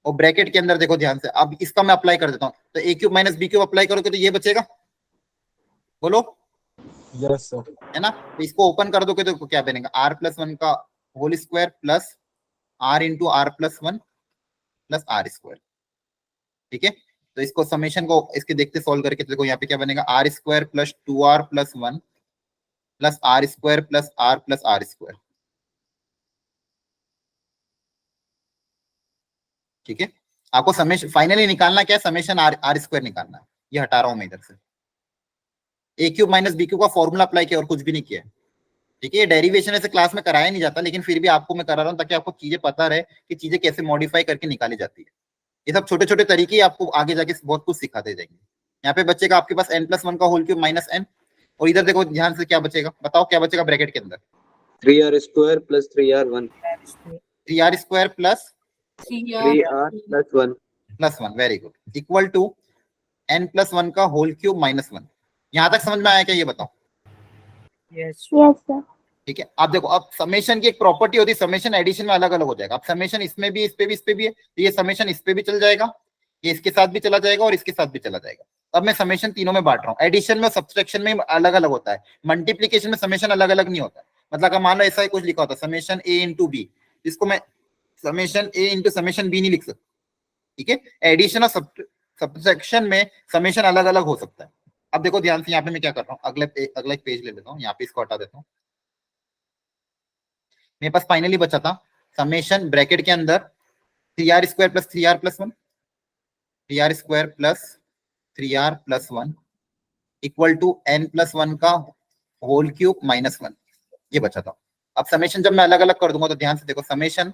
S1: और ब्रैकेट के अंदर देखो ध्यान से, अब इसका मैं अप्लाई कर देता हूँ, तो a cube minus b cube apply करोगे तो ये बचेगा, बोलो
S5: यस सर।
S1: है ना। तो इसको ओपन कर दोगे तो क्या बनेगा, r + 1 का whole square plus r × r + 1 plus r², ठीक है। तो इसको समेशन को इसके देखते सॉल्व करके, तो देखो यहाँ पे क्या बनेगा, r² + 2r + 1 plus r² plus r plus r², ठीक है। आपको समेशन फाइनली निकालना क्या है, समेशन r² निकालना है, ये हटा रहा हूं मैं इधर से। a cube minus b cube का फॉर्मूला अप्लाई किया और कुछ भी नहीं किया, ठीक है। ये डेरिवेशन ऐसे क्लास में कराया नहीं जाता, लेकिन फिर भी आपको मैं करा रहा हूँ ताकि आपको चीजें पता रहे कि चीजें कैसे मॉडिफाई करके निकाली जाती है। ये सब छोटे छोटे तरीके आपको आगे जाके बहुत कुछ सिखाते जाएंगे। यहाँ पे बचेगा आपके पास n + 1 का होल क्यूब माइनस n, और इधर देखो ध्यान से क्या बचेगा, बताओ क्या बचेगा ब्रैकेट के अंदर,
S2: 3r² + 3r1
S1: 3r² plus
S2: 3r + 1
S1: very good, equal to n + 1 का होल क्यूब माइनस 1। यहाँ तक समझ में आया क्या, ये बताओ।
S4: Yes, sir.
S1: ठीक है। अब देखो, अब समेशन की एक प्रॉपर्टी होती है, समेशन एडिशन में अलग अलग हो जाएगा। अब समेशन इसमें भी, इस पे भी, इस पे भी है, तो ये समेशन इस पे भी चल जाएगा, ये इसके साथ भी चला जाएगा और इसके साथ भी चला जाएगा। अब मैं समेशन तीनों में बांट रहा हूँ, एडिशन में, सब्सट्रैक्शन में अलग अलग होता है, मल्टीप्लीकेशन में समेशन अलग अलग नहीं होता है। मतलब अगर मान लो ऐसा ही कुछ लिखा होता है समेशन a × b, इसको मैं समेशन a × समेशन b नहीं लिख सकता, ठीक है। एडिशन और सब्सट्रैक्शन में समेशन अलग अलग हो सकता है। अब देखो ध्यान से, यहाँ पे मैं क्या कर रहा हूँ, अगला एक पेज ले लेता हूँ, यहाँ पे इसको हटा देता हूँ। मेरे पास फाइनली बचा था समेशन ब्रैकेट के अंदर 3r² + 3r + 1, 3r² + 3r + 1 equal to n + 1 का होल क्यूब माइनस 1, ये बचा था। अब समेशन जब मैं अलग अलग कर दूंगा तो ध्यान से देखो, summation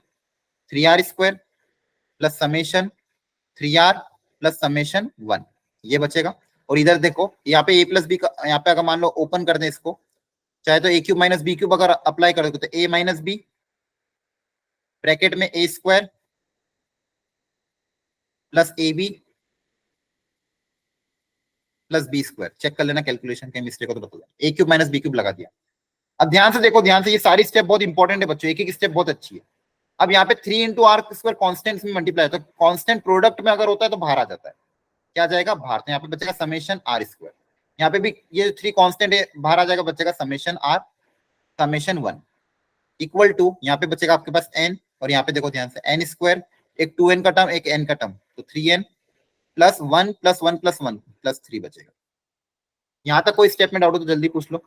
S1: 3r² plus summation 3r plus summation 1, ये बचेगा। और इधर देखो यहाँ पे a प्लस बी का, यहाँ पे अगर मान लो ओपन कर दें इसको, चाहे तो a cube minus b cube अगर अप्लाई कर दो तो a माइनस बी ब्रैकेट में a square plus a b plus b square. Check कर लेना कैलकुलेशन के मिस्टेक हो तो बता देना। a cube minus b cube लगा दिया। अब ध्यान से देखो, ध्यान से, ये सारी स्टेप बहुत इंपॉर्टेंट है बच्चों, एक एक स्टेप बहुत अच्छी है। अब यहाँ पे 3 इंटू आर स्क्वायर कॉन्स्टेंट में मल्टीप्लाई होता है, कॉन्स्टेंट प्रोडक्ट में अगर होता है तो बाहर आ जाता है, क्या आ जाएगा बाहर। तो यहाँ पे बचेगा समेशन आर स्क्वायर, यहाँ पे भी ये 3 कॉन्स्टेंट है बाहर आ जाएगा, बचेगा summation r summation 1 equal to, यहाँ पे बचेगा आपके पास n, और यहाँ पे देखो ध्यान से n स्क्वायर, एक 2n का टर्म एक n का टर्म, तो 3n plus 1 plus 1 plus 1 plus 3 बचेगा। यहाँ तक कोई स्टेप में डाउट हो तो जल्दी पूछ लो।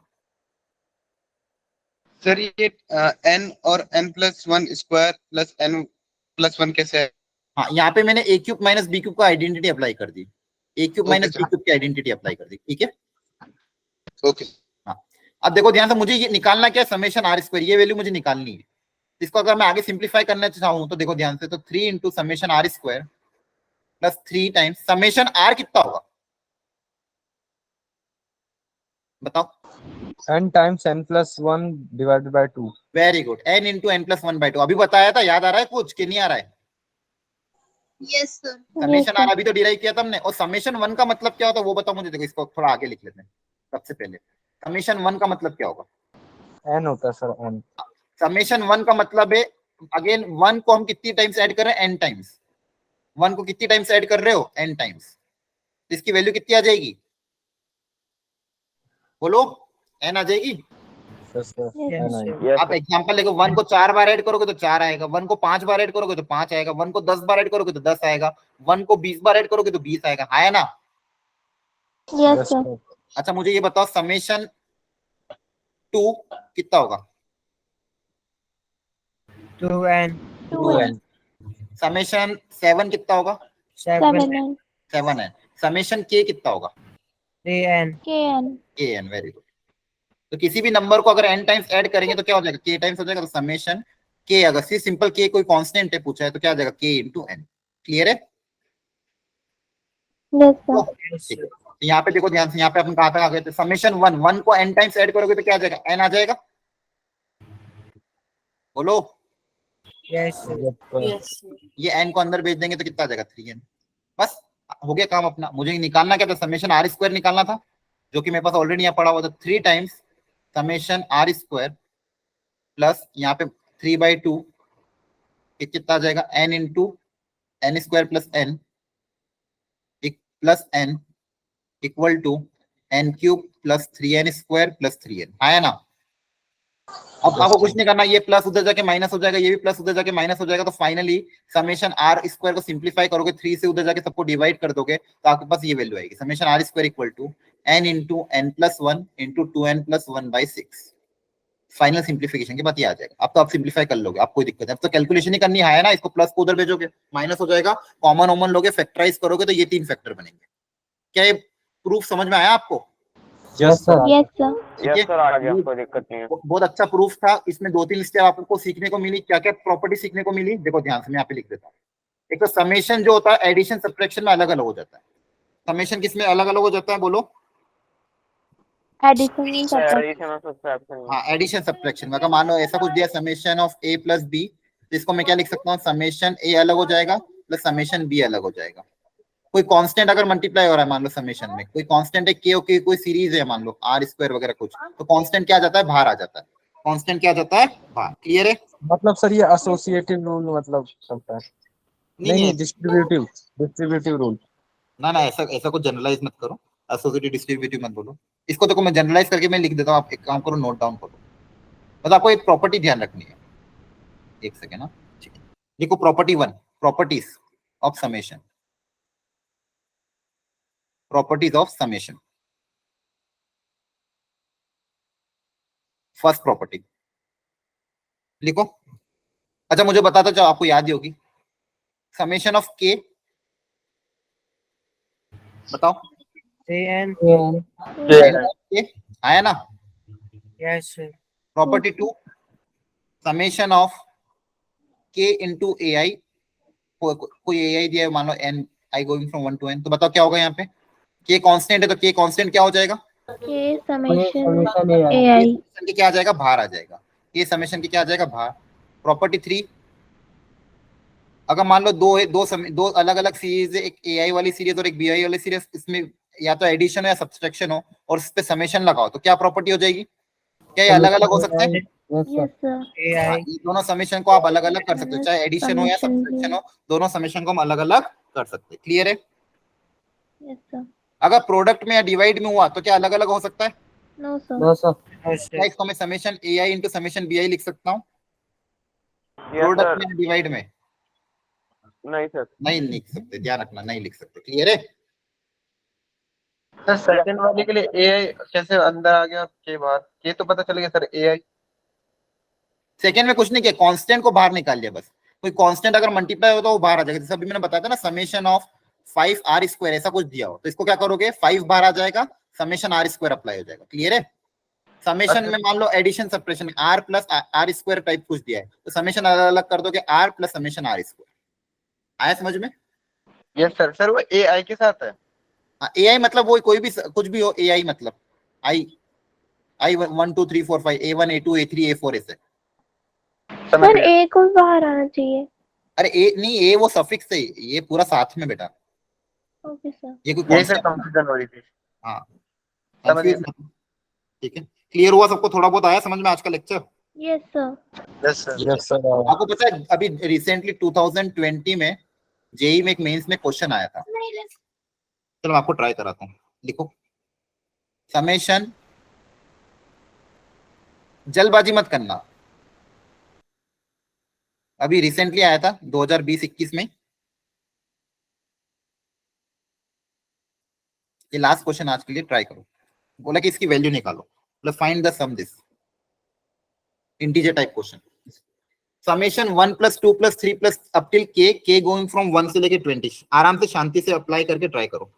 S2: सर ये n और n plus 1 square plus n plus 1 कैसे है?
S1: हाँ, यहाँ पे मैंने a cube minus b cube का आइडेंटिटी अप्लाई कर दी, a cube minus b cube की आइडेंटिटी अप्लाई कर दी, ठीक है।
S2: ओके।
S1: हाँ, अब देखो ध्यान से, मुझे ये निकालना क्या है, समेशन आर स्क्वायर, ये वैल्यू मुझे निकालनी है। इसको अगर मैं आगे सिंप्लीफाई करना चाहूँ तो देखो ध्यान से, तो 3 into summation r square plus 3 times summation r कितना होगा बताओ।
S5: n times n plus 1 divided by 2.
S1: Very good, n into n plus 1/2। अभी बताया था, याद आ रहा है कुछ कि नहीं आ रहा है?
S7: Yes, sir.
S1: समेशन आर अभी तो डिराइव किया था हमने। और समेशन 1 का मतलब क्या होता है वो बताओ मुझे। देखो इसको थोड़ा आगे लिख लेते हैं। सबसे पहले समेशन 1 का मतलब क्या होगा?
S5: n होता है सर, n.
S1: समेशन 1 का मतलब है, अगेन 1 को हम कितनी टाइम्स ऐड कर रहे हैं? n times. 1 को कितनी टाइम्स ऐड कर रहे हो? n times. इसकी वैल्यू कितनी आ जाएगी बोलो? n आ जाएगी।
S5: Yes, sir.
S3: Yes,
S5: n
S3: sir.
S5: है.
S1: आप एग्जांपल देखो, 1 को 4 बार ऐड करोगे तो 4 आएगा, 1 को 5 बार ऐड करोगे तो 5 आएगा, 1 को 10 बार ऐड करोगे तो 10 आएगा, 1 को 20 बार ऐड करोगे तो 20 आएगा, है ना?
S4: Yes,
S5: Yes,
S4: sir.
S5: sir.
S1: अच्छा मुझे ये बताओ, समेशन 2 कितना होगा?
S3: 2n
S7: 2n.
S1: समेशन 7 कितना होगा?
S3: 7
S4: 7n
S1: 7 है। समेशन k कितना होगा?
S3: 3n
S4: kn
S1: kn। Very good. तो किसी भी नंबर को अगर n टाइम्स ऐड करेंगे तो क्या हो जाएगा? k टाइम्स हो जाएगा। तो समेशन k, अगर सी सिंपल k कोई कांस्टेंट है पूछा है तो क्या आ जाएगा? k into n। क्लियर है?
S4: yes sir
S3: yes,
S1: ठीक है। तो यहाँ पे देखो ध्यान से, यहाँ पे अपन कहाँ तक आ गए थे? समेशन 1 को n टाइम्स ऐड करोगे तो क्या आ जाएगा? n आ जाएगा। बोलो।
S3: yes sir.
S5: Yes, sir.
S6: Yes, sir.
S1: ये n को अंदर भेज देंगे तो कितना आ जाएगा? 3n। बस हो गया काम अपना। मुझे निकालना क्या था? समेशन आर स्क्वायर निकालना था, जो कि मेरे पास ऑलरेडी यहाँ पड़ा हुआ था। 3 times summation r square plus यहाँ पे 3/2 कितना आ जाएगा? n into n square plus n plus n equal to n cube plus 3n square plus 3n, है ना? अब आपको कुछ नहीं करना, ये प्लस उधर जाके माइनस हो जाएगा, ये भी प्लस उधर जाके माइनस हो जाएगा। तो फाइनली समेशन आर स्क्वायर को सिंप्लीफाई करोगे, 3 से उधर जाके सबको डिवाइड कर दोगे तो आपके पास ये वैल्यू आएगी। Summation r square equal to n into n plus 1 into 2n plus 1/6। Final simplification के बाद ये आ जाएगा। अब तो आप सिंप्लीफाई कर लोगे, आप कोई दिक्कत है। अब तो कैलकुलेशन ही करनी है ना। इसको प्लस को उधर भेजोगे, माइनस हो जाएगा, कॉमन ओमन लोगे, फैक्टराइज करोगे तो ये 3 फैक्टर बनेंगे। क्या ये प्रूफ समझ में आया आपको?
S5: Yes, sir.
S4: yes sir
S1: ठीक है?
S5: आ गया, कोई दिक्कत नहीं है.
S1: बहुत अच्छा प्रूफ था। इसमें 2-3 स्टेप आपको सीखने को मिली। क्या क्या प्रॉपर्टी सीखने को मिली देखो ध्यान से, मैं यहाँ पे लिख देता हूँ। एक तो समेशन जो होता है एडिशन सब्ट्रैक्शन में अलग अलग हो जाता है। समेशन किसमें अलग अलग हो जाता है बोलो?
S4: addition subtraction
S1: हाँ, एडिशन सब्ट्रैक्शन में। अगर मान लो ऐसा कुछ दिया, summation of a plus b, तो इसको मैं क्या लिख सकता हूँ? समेशन a अलग हो जाएगा प्लस समेशन b अलग हो जाएगा। कोई कांस्टेंट अगर मल्टीप्लाई हो रहा है, मान लो समेशन में कोई कांस्टेंट है k, ओके, कोई सीरीज है मान लो आर स्क्वायर वगैरह कुछ, तो कांस्टेंट क्या आ जाता है? बाहर आ जाता है। कांस्टेंट क्या आ जाता है? बाहर। क्लियर है?
S5: मतलब सर ये एसोसिएटिव रूल मतलब चलता है? नहीं, डिस्ट्रीब्यूटिव रूल.
S1: ना ना, ऐसा ऐसा कुछ जनरलाइज मत करो, एसोसिएटिव डिस्ट्रीब्यूटिव मत बोलो। इसको देखो मैं जनरलाइज करके मैं लिख देता हूँ, आप एक काम करो, नोट डाउन करो। बस आपको एक प्रॉपर्टी ध्यान रखनी है। एक सेकेंड ना, ठीक है। देखो property 1, properties of summation, properties of summation. First property लिखो। अच्छा मुझे बताता चाहो, आपको याद ही होगी। समेशन ऑफ के बताओ।
S3: 3n
S1: के आया ना?
S3: yes sir.
S1: Property 2, summation of के इंटू ए आई। कोई ए आई दिया है मान लो n, i going from 1 to n, तो बताओ क्या होगा यहाँ पे? के कांस्टेंट है तो के कांस्टेंट क्या हो जाएगा,
S4: K summation
S3: summation
S4: AI.
S1: Summation के क्या आ जाएगा, बाहर आ जाएगा, के समेशन के क्या आ जाएगा, बाहर। प्रॉपर्टी 3, अगर मान लो दो अलग अलग सीरीज है, एक एआई वाली सीरीज और एक बीआई वाली सीरीज, इसमें या तो एडिशन हो या सब्सट्रैक्शन हो और इस पे समेशन लगाओ तो क्या प्रॉपर्टी हो जाएगी, क्या ये अलग अलग हो सकता है?
S4: Yes, sir.
S1: हाँ, ये दोनों समेशन को आप अलग अलग कर सकते हो, चाहे एडिशन हो या
S4: Summation भी।
S1: सब्सट्रैक्शन हो, दोनों समेशन को हम अलग अलग कर सकते हैं। क्लियर है?
S4: Yes, sir.
S1: अगर प्रोडक्ट में या डिवाइड में हुआ तो क्या अलग अलग हो सकता है?
S4: No, sir.
S3: नो सर,
S1: क्या इसको मैं summation AI into summation BI लिख सकता हूँ
S5: Yes,
S1: प्रोडक्ट
S5: sir.
S1: में डिवाइड में?
S5: नहीं सर।
S1: नहीं लिख सकते, ध्यान रखना, नहीं लिख सकते। क्लियर है?
S2: सर सेकंड वाले के लिए AI कैसे अंदर आ गया के बाद, ये तो पता चल गया सर AI।
S1: सेकेंड में कुछ नहीं किया, कांस्टेंट को बाहर निकाल लिया बस। कोई कांस्टेंट अगर मल्टीप्लाई हो तो वो बाहर आ जाएगा, जैसे अभी मैंने बताया था ना, समेशन ऑफ 5r², ऐसा कुछ दिया हो तो इसको क्या करोगे, 5 बाहर आ जाएगा, समेशन r² अप्लाई हो जाएगा। क्लियर है? समेशन में मान लो एडिशन सब्ट्रैक्शन में r प्लस r² टाइप कुछ दिया है तो समेशन अलग अलग कर दोगे, r प्लस समेशन r²। आया समझ में?
S2: Yes sir. सर वो AI के साथ है।
S1: एआई मतलब वो कोई भी कुछ भी हो, एआई मतलब आई 1 2 3 4 5 A1 A2 A3 A4 ऐसे।
S2: समझ
S4: सर
S2: गया।
S4: A को बाहर आना चाहिए।
S1: अरे ए नहीं, ए वो सफिक्स है, ये पूरा साथ में बेटा,
S4: ओके सर।
S1: ये कोई
S2: यही सर
S1: कॉन्सेप्ट।
S2: कंफ्यूजन हो रही थी।
S1: हाँ
S2: समझ गया
S1: confuse मत। ठीक है, क्लियर हुआ सबको? थोड़ा बहुत आया समझ में आज का lecture?
S4: Yes, sir.
S2: Yes sir.
S5: Yes sir.
S1: आपको पता है अभी रिसेंटली 2020 में जेई में एक मेंस में क्वेश्चन आया था, चलो मैं आपको ट्राई कराता हूँ। लिखो, समेशन, जल्दबाजी मत करना, अभी रिसेंटली आया था 2020-21 में, ये लास्ट क्वेश्चन आज के लिए, ट्राई करो। बोला कि इसकी वैल्यू निकालो, बोला find the sum this, integer type question. Summation 1 + 2 + 3 + up till k going from 1 से लेके 20, आराम से शांति से अप्लाई करके ट्राई करो।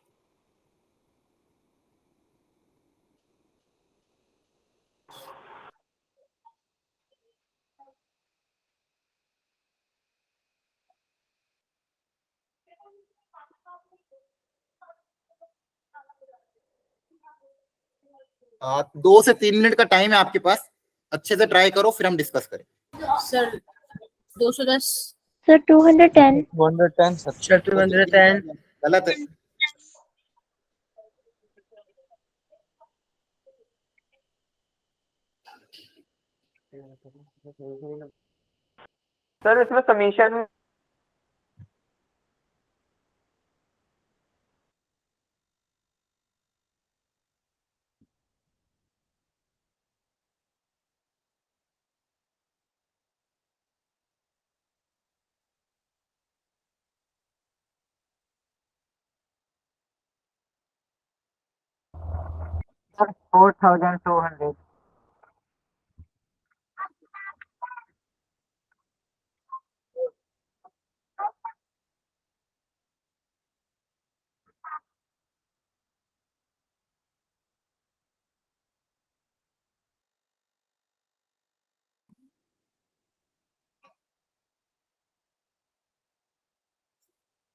S1: आ, 2 से 3 मिनट का टाइम है आपके पास, अच्छे से ट्राई करो फिर हम डिस्कस करें।
S6: सर 210।
S4: Sir 210.
S5: 110 sir.
S8: Sir, 210.
S1: गलत है।
S5: सर इसमें समीशन
S8: Sir, 4,200.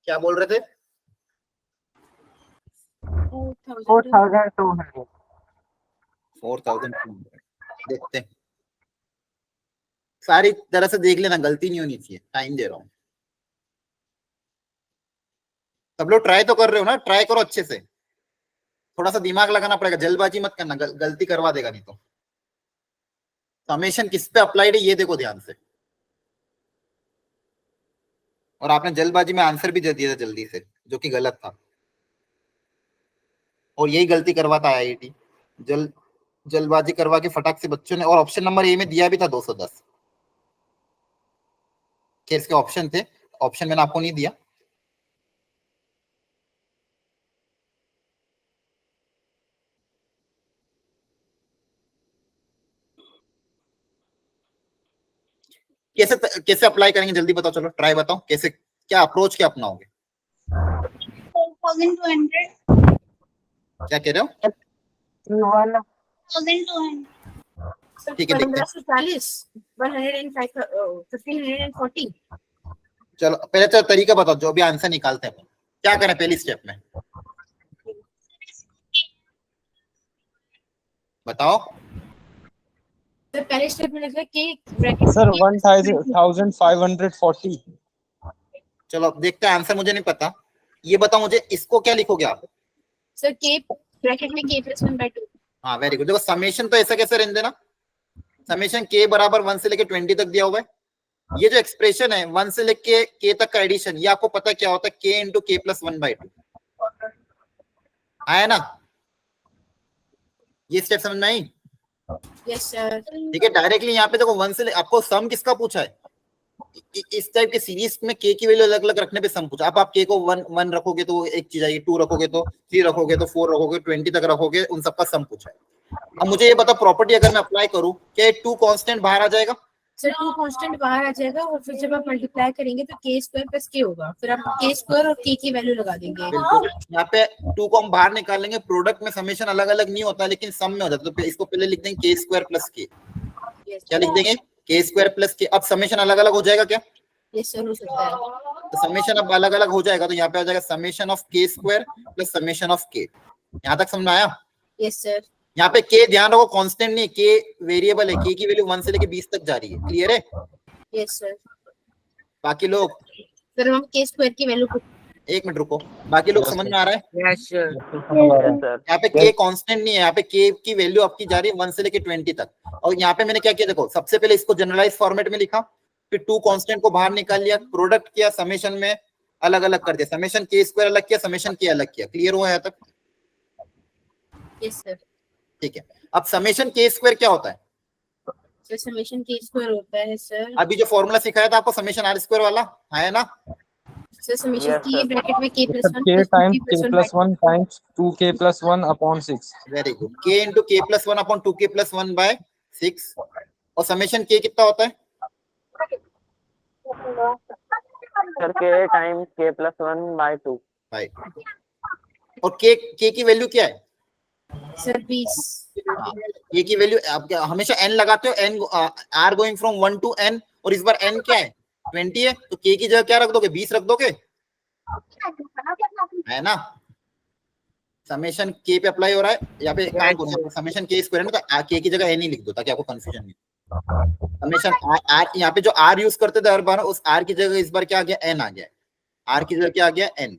S1: क्या बोल रहे थे?
S8: 4,200.
S1: 4200, देखते हैं, सारी तरह से देख लेना, गलती नहीं होनी चाहिए, टाइम दे रहा हूँ। सब लोग ट्राई तो कर रहे हो ना, ट्राई करो अच्छे से, थोड़ा सा दिमाग लगाना पड़ेगा, जल्दबाजी मत करना, गलती करवा देगा नहीं तो। समेशन किस पे अप्लाइड है ये देखो ध्यान से, और आपने जल्दबाजी में आंसर भी दे दिया था जल्दी से, जो कि गलत था, और यही गलती करवाता है आईआईटी, जल्दबाजी करवा के फटाक से बच्चों ने, और ऑप्शन नंबर ए में दिया भी था 210 के इसके ऑप्शन थे, ऑप्शन मैंने आपको नहीं दिया। कैसे कैसे अप्लाई करेंगे जल्दी बताओ, चलो ट्राई बताओ कैसे, क्या अप्रोच क्या अपनाओगे?
S7: 4,200.
S1: क्या कह रहे हो?
S7: 1,200.
S1: ठीक है, देखते हैं।
S6: 1540, 1540।
S1: चलो पहले तो तरीका बताओ, जो भी आंसर निकालते हैं अपन क्या करें पहली स्टेप में? बताओ।
S6: सर पहले स्टेप में लिखा के ब्रैकेट
S5: Sir, 1540.
S1: चलो अब देखते हैं आंसर, मुझे नहीं पता। ये बताओ मुझे, इसको क्या लिखोगे आप?
S6: सर के ब्रैकेट में k + 1/2।
S1: हाँ वेरी गुड। देखो समेशन तो ऐसा कैसे रहने देना, समेशन k बराबर 1 से लेके 20 तक दिया हुआ है। ये जो एक्सप्रेशन है 1 से लेके k तक का एडिशन, ये आपको पता क्या होता है, k इंटू k + 1/2 आया ना? ये स्टेप समझ में आई?
S6: Yes sir.
S1: ठीक है, डायरेक्टली यहाँ पे देखो 1 से आपको सम किसका पूछा है, इस टाइप के सीरीज में k की वैल्यू अलग अलग रखने पे सम पूछा। अब आप k को 1 रखोगे तो एक चीज आएगी, 2 रखोगे तो 3 रखोगे तो 4 रखोगे, 20 तक रखोगे, उन सबका सम पूछा है। अब मुझे ये बता, प्रॉपर्टी अगर मैं अप्लाई करूं, क्या 2 कांस्टेंट बाहर आ जाएगा?
S6: सर 2 कांस्टेंट बाहर आ जाएगा और फिर जब आप मल्टीप्लाई करेंगे तो k² + k होगा, फिर आप k² और k की वैल्यू लगा देंगे।
S1: बिल्कुल, यहाँ पे 2 को हम बाहर निकालेंगे, प्रोडक्ट में समेशन अलग अलग नहीं होता लेकिन सम में हो जाता है, तो इसको पहले लिख देंगे k² + k। क्या लिख देंगे? k² + k। अब समेशन अलग अलग हो जाएगा क्या?
S6: यस सर हो सकता है।
S1: तो समेशन अब अलग अलग हो जाएगा, तो यहाँ पे आ जाएगा summation of k² + summation of k। यहाँ तक समझ में आया?
S6: Yes sir.
S1: यहाँ पे k ध्यान रखो कांस्टेंट नहीं है, k वेरिएबल है, k की वैल्यू 1 से लेके 20 तक जा रही है। क्लियर है?
S6: Yes sir.
S1: बाकी लोग
S6: सर हम k² की वैल्यू को,
S1: एक मिनट रुको, बाकी लोग समझ में आ रहा है?
S8: Yes, sir.
S1: यहाँ पे k कांस्टेंट नहीं है, यहाँ पे k की वैल्यू आपकी जा रही है 1 से लेके 20 तक। और यहाँ पे मैंने क्या किया, देखो सबसे पहले इसको जनरलाइज फॉर्मेट में लिखा, फिर 2 कांस्टेंट को बाहर निकाल लिया, प्रोडक्ट किया, समेशन में अलग अलग कर दिया, समेशन k² अलग किया, समेशन k अलग किया। क्लियर हुआ यहाँ तक?
S6: Yes sir.
S1: ठीक है, अब समेशन k² क्या होता है?
S6: सर समेशन k² होता है सर।
S1: अभी जो फॉर्मूला सिखाया था आपको समेशन r² वाला, है ना?
S6: सर समेशन की ब्रैकेट में k + 1
S5: Sir, k times k + 1 times 2k + 1 upon 6.
S1: Very good, k into k + 1 upon 2k + 1/6। और समेशन k कितना होता है?
S8: Sir, k times k + 1/2.
S1: भाई, और k की वैल्यू क्या है?
S6: सर 20।
S1: k की वैल्यू आप क्या हमेशा n लगाते हो, n r going from 1 to n, और इस बार n क्या है? 20 है, तो k की जगह क्या रख दोगे? 20 रख दोगे, है ना? समेशन k पे अप्लाई हो रहा है, यहाँ पे काम करो, समेशन k² है ना, तो k की जगह n ही लिख दो ताकि आपको कंफ्यूजन नहीं। समेशन r, यहाँ पे जो r यूज करते थे हर बार, उस r की जगह इस बार क्या आ गया? n आ गया। r की जगह क्या आ गया? n।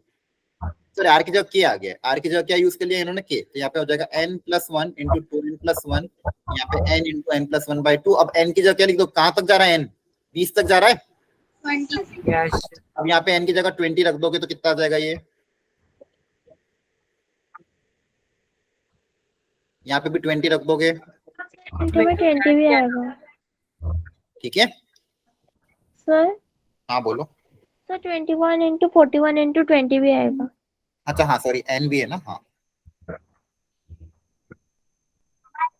S1: सॉरी, r की जगह k आ गया। r की जगह क्या यूज कर लिया इन्होंने? k। तो यहाँ पे हो जाएगा n + 1 × 2n + 1, यहाँ पे n × n + 1/2। अब n की जगह क्या लिख दो? कहाँ तक जा रहा है n? 20 तक जा रहा है।
S7: 20।
S8: Yes.
S1: अब यहाँ पे n की जगह 20 रख दोगे तो कितना आ जाएगा ये? यहाँ पे भी 20 रख दोगे,
S4: इसमें 20 भी आएगा
S1: ठीक है?
S4: सर।
S1: हाँ बोलो।
S4: सर 21 × 41 × 20 भी आएगा।
S1: अच्छा हाँ सॉरी, n भी है ना, हाँ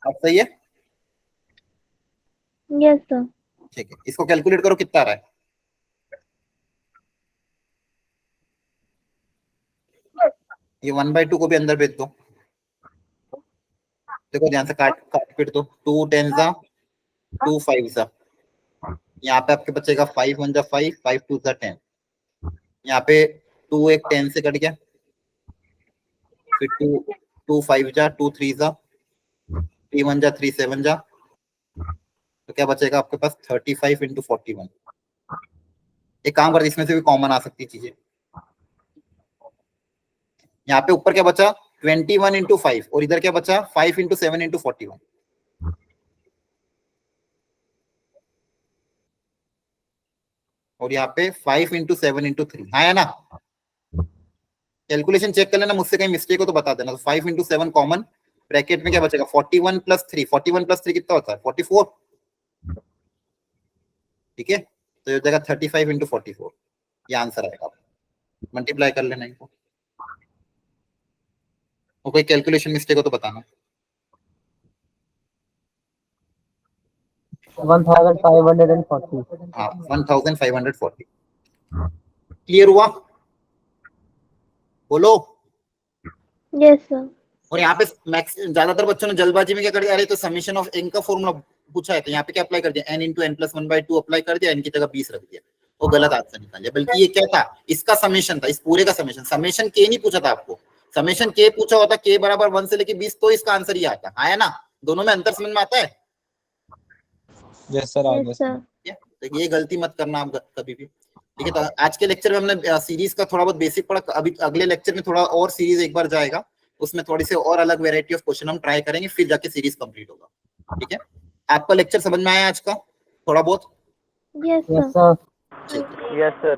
S1: अब सही है।
S4: Yes sir.
S1: ठीक है, इसको कैलकुलेट करो कितना आ रहा है। ये 1/2 को भी अंदर भेज दो, देखो ध्यान से काट काट पीट दो। 2 10 जा 2 5 जा, यहाँ पे आपके बचेगा 5 1 जा 5, 5 2 जा 10। यहाँ पे 2 एक 10 से कट गया, फिर 2 5 जा 2 3 जा 3 1 जा 3 7 जा, तो क्या बचेगा आपके पास? 35 × 41। एक काम कर, इसमें से भी कॉमन आ सकती चीजें। यहाँ पे ऊपर क्या बचा? 21 × 5, और इधर क्या बचा? 5 × 7 × 41। और यहाँ पे 5 × 7 × 3, हाँ है ना? कैलकुलेशन चेक कर लेना, मुझसे कहीं मिस्टेक हो तो बता देना। तो 5 × 7 कॉमन, ब्रैकेट में क्या बचेगा? 41 + 3, 41 + 3 कितना होता है? 44, ठीक है? तो ये हो जाएगा 35 × 44, ये आंसर आएगा। मल्टीप्लाई कर लेना इनको, और कोई कैलकुलेशन मिस्टेक हो तो बताना।
S3: 1540.
S1: हाँ 1540। क्लियर हुआ? बोलो।
S4: Yes sir.
S1: और यहाँ पे मैक्स ज्यादातर बच्चों ने जल्दबाजी में क्या कर दिया, अरे तो समेशन ऑफ n का फॉर्मूला पूछा है, तो यहाँ पे क्या अप्लाई कर दिया? n × n + 1/2 अप्लाई कर दिया, n की जगह 20 रख दिया, वो गलत आंसर निकाल लिया। बल्कि ये क्या था? इसका समेशन था, इस पूरे का समेशन। समेशन k नहीं पूछा था आपको, समेशन k पूछा होता k बराबर 1 से लेके 20, तो इसका आंसर ये आता, आया ना? दोनों में अंतर समझ में आता है?
S5: Yes sir,
S7: Yes, sir.
S1: तो ये गलती मत करना आप कभी भी, ठीक है? तो आज के लेक्चर में हमने सीरीज का थोड़ा बहुत बेसिक पढ़ा, अभी अगले लेक्चर में थोड़ा और सीरीज एक बार जाएगा, उसमें थोड़ी सी और अलग वेराइटी ऑफ क्वेश्चन हम ट्राई करेंगे, फिर जाके सीरीज कंप्लीट होगा, ठीक है? आपका लेक्चर समझ में आया आज का थोड़ा बहुत?
S7: Yes,
S3: Yes,
S7: sir.
S3: sir.
S1: ठीक है।
S8: Yes, sir.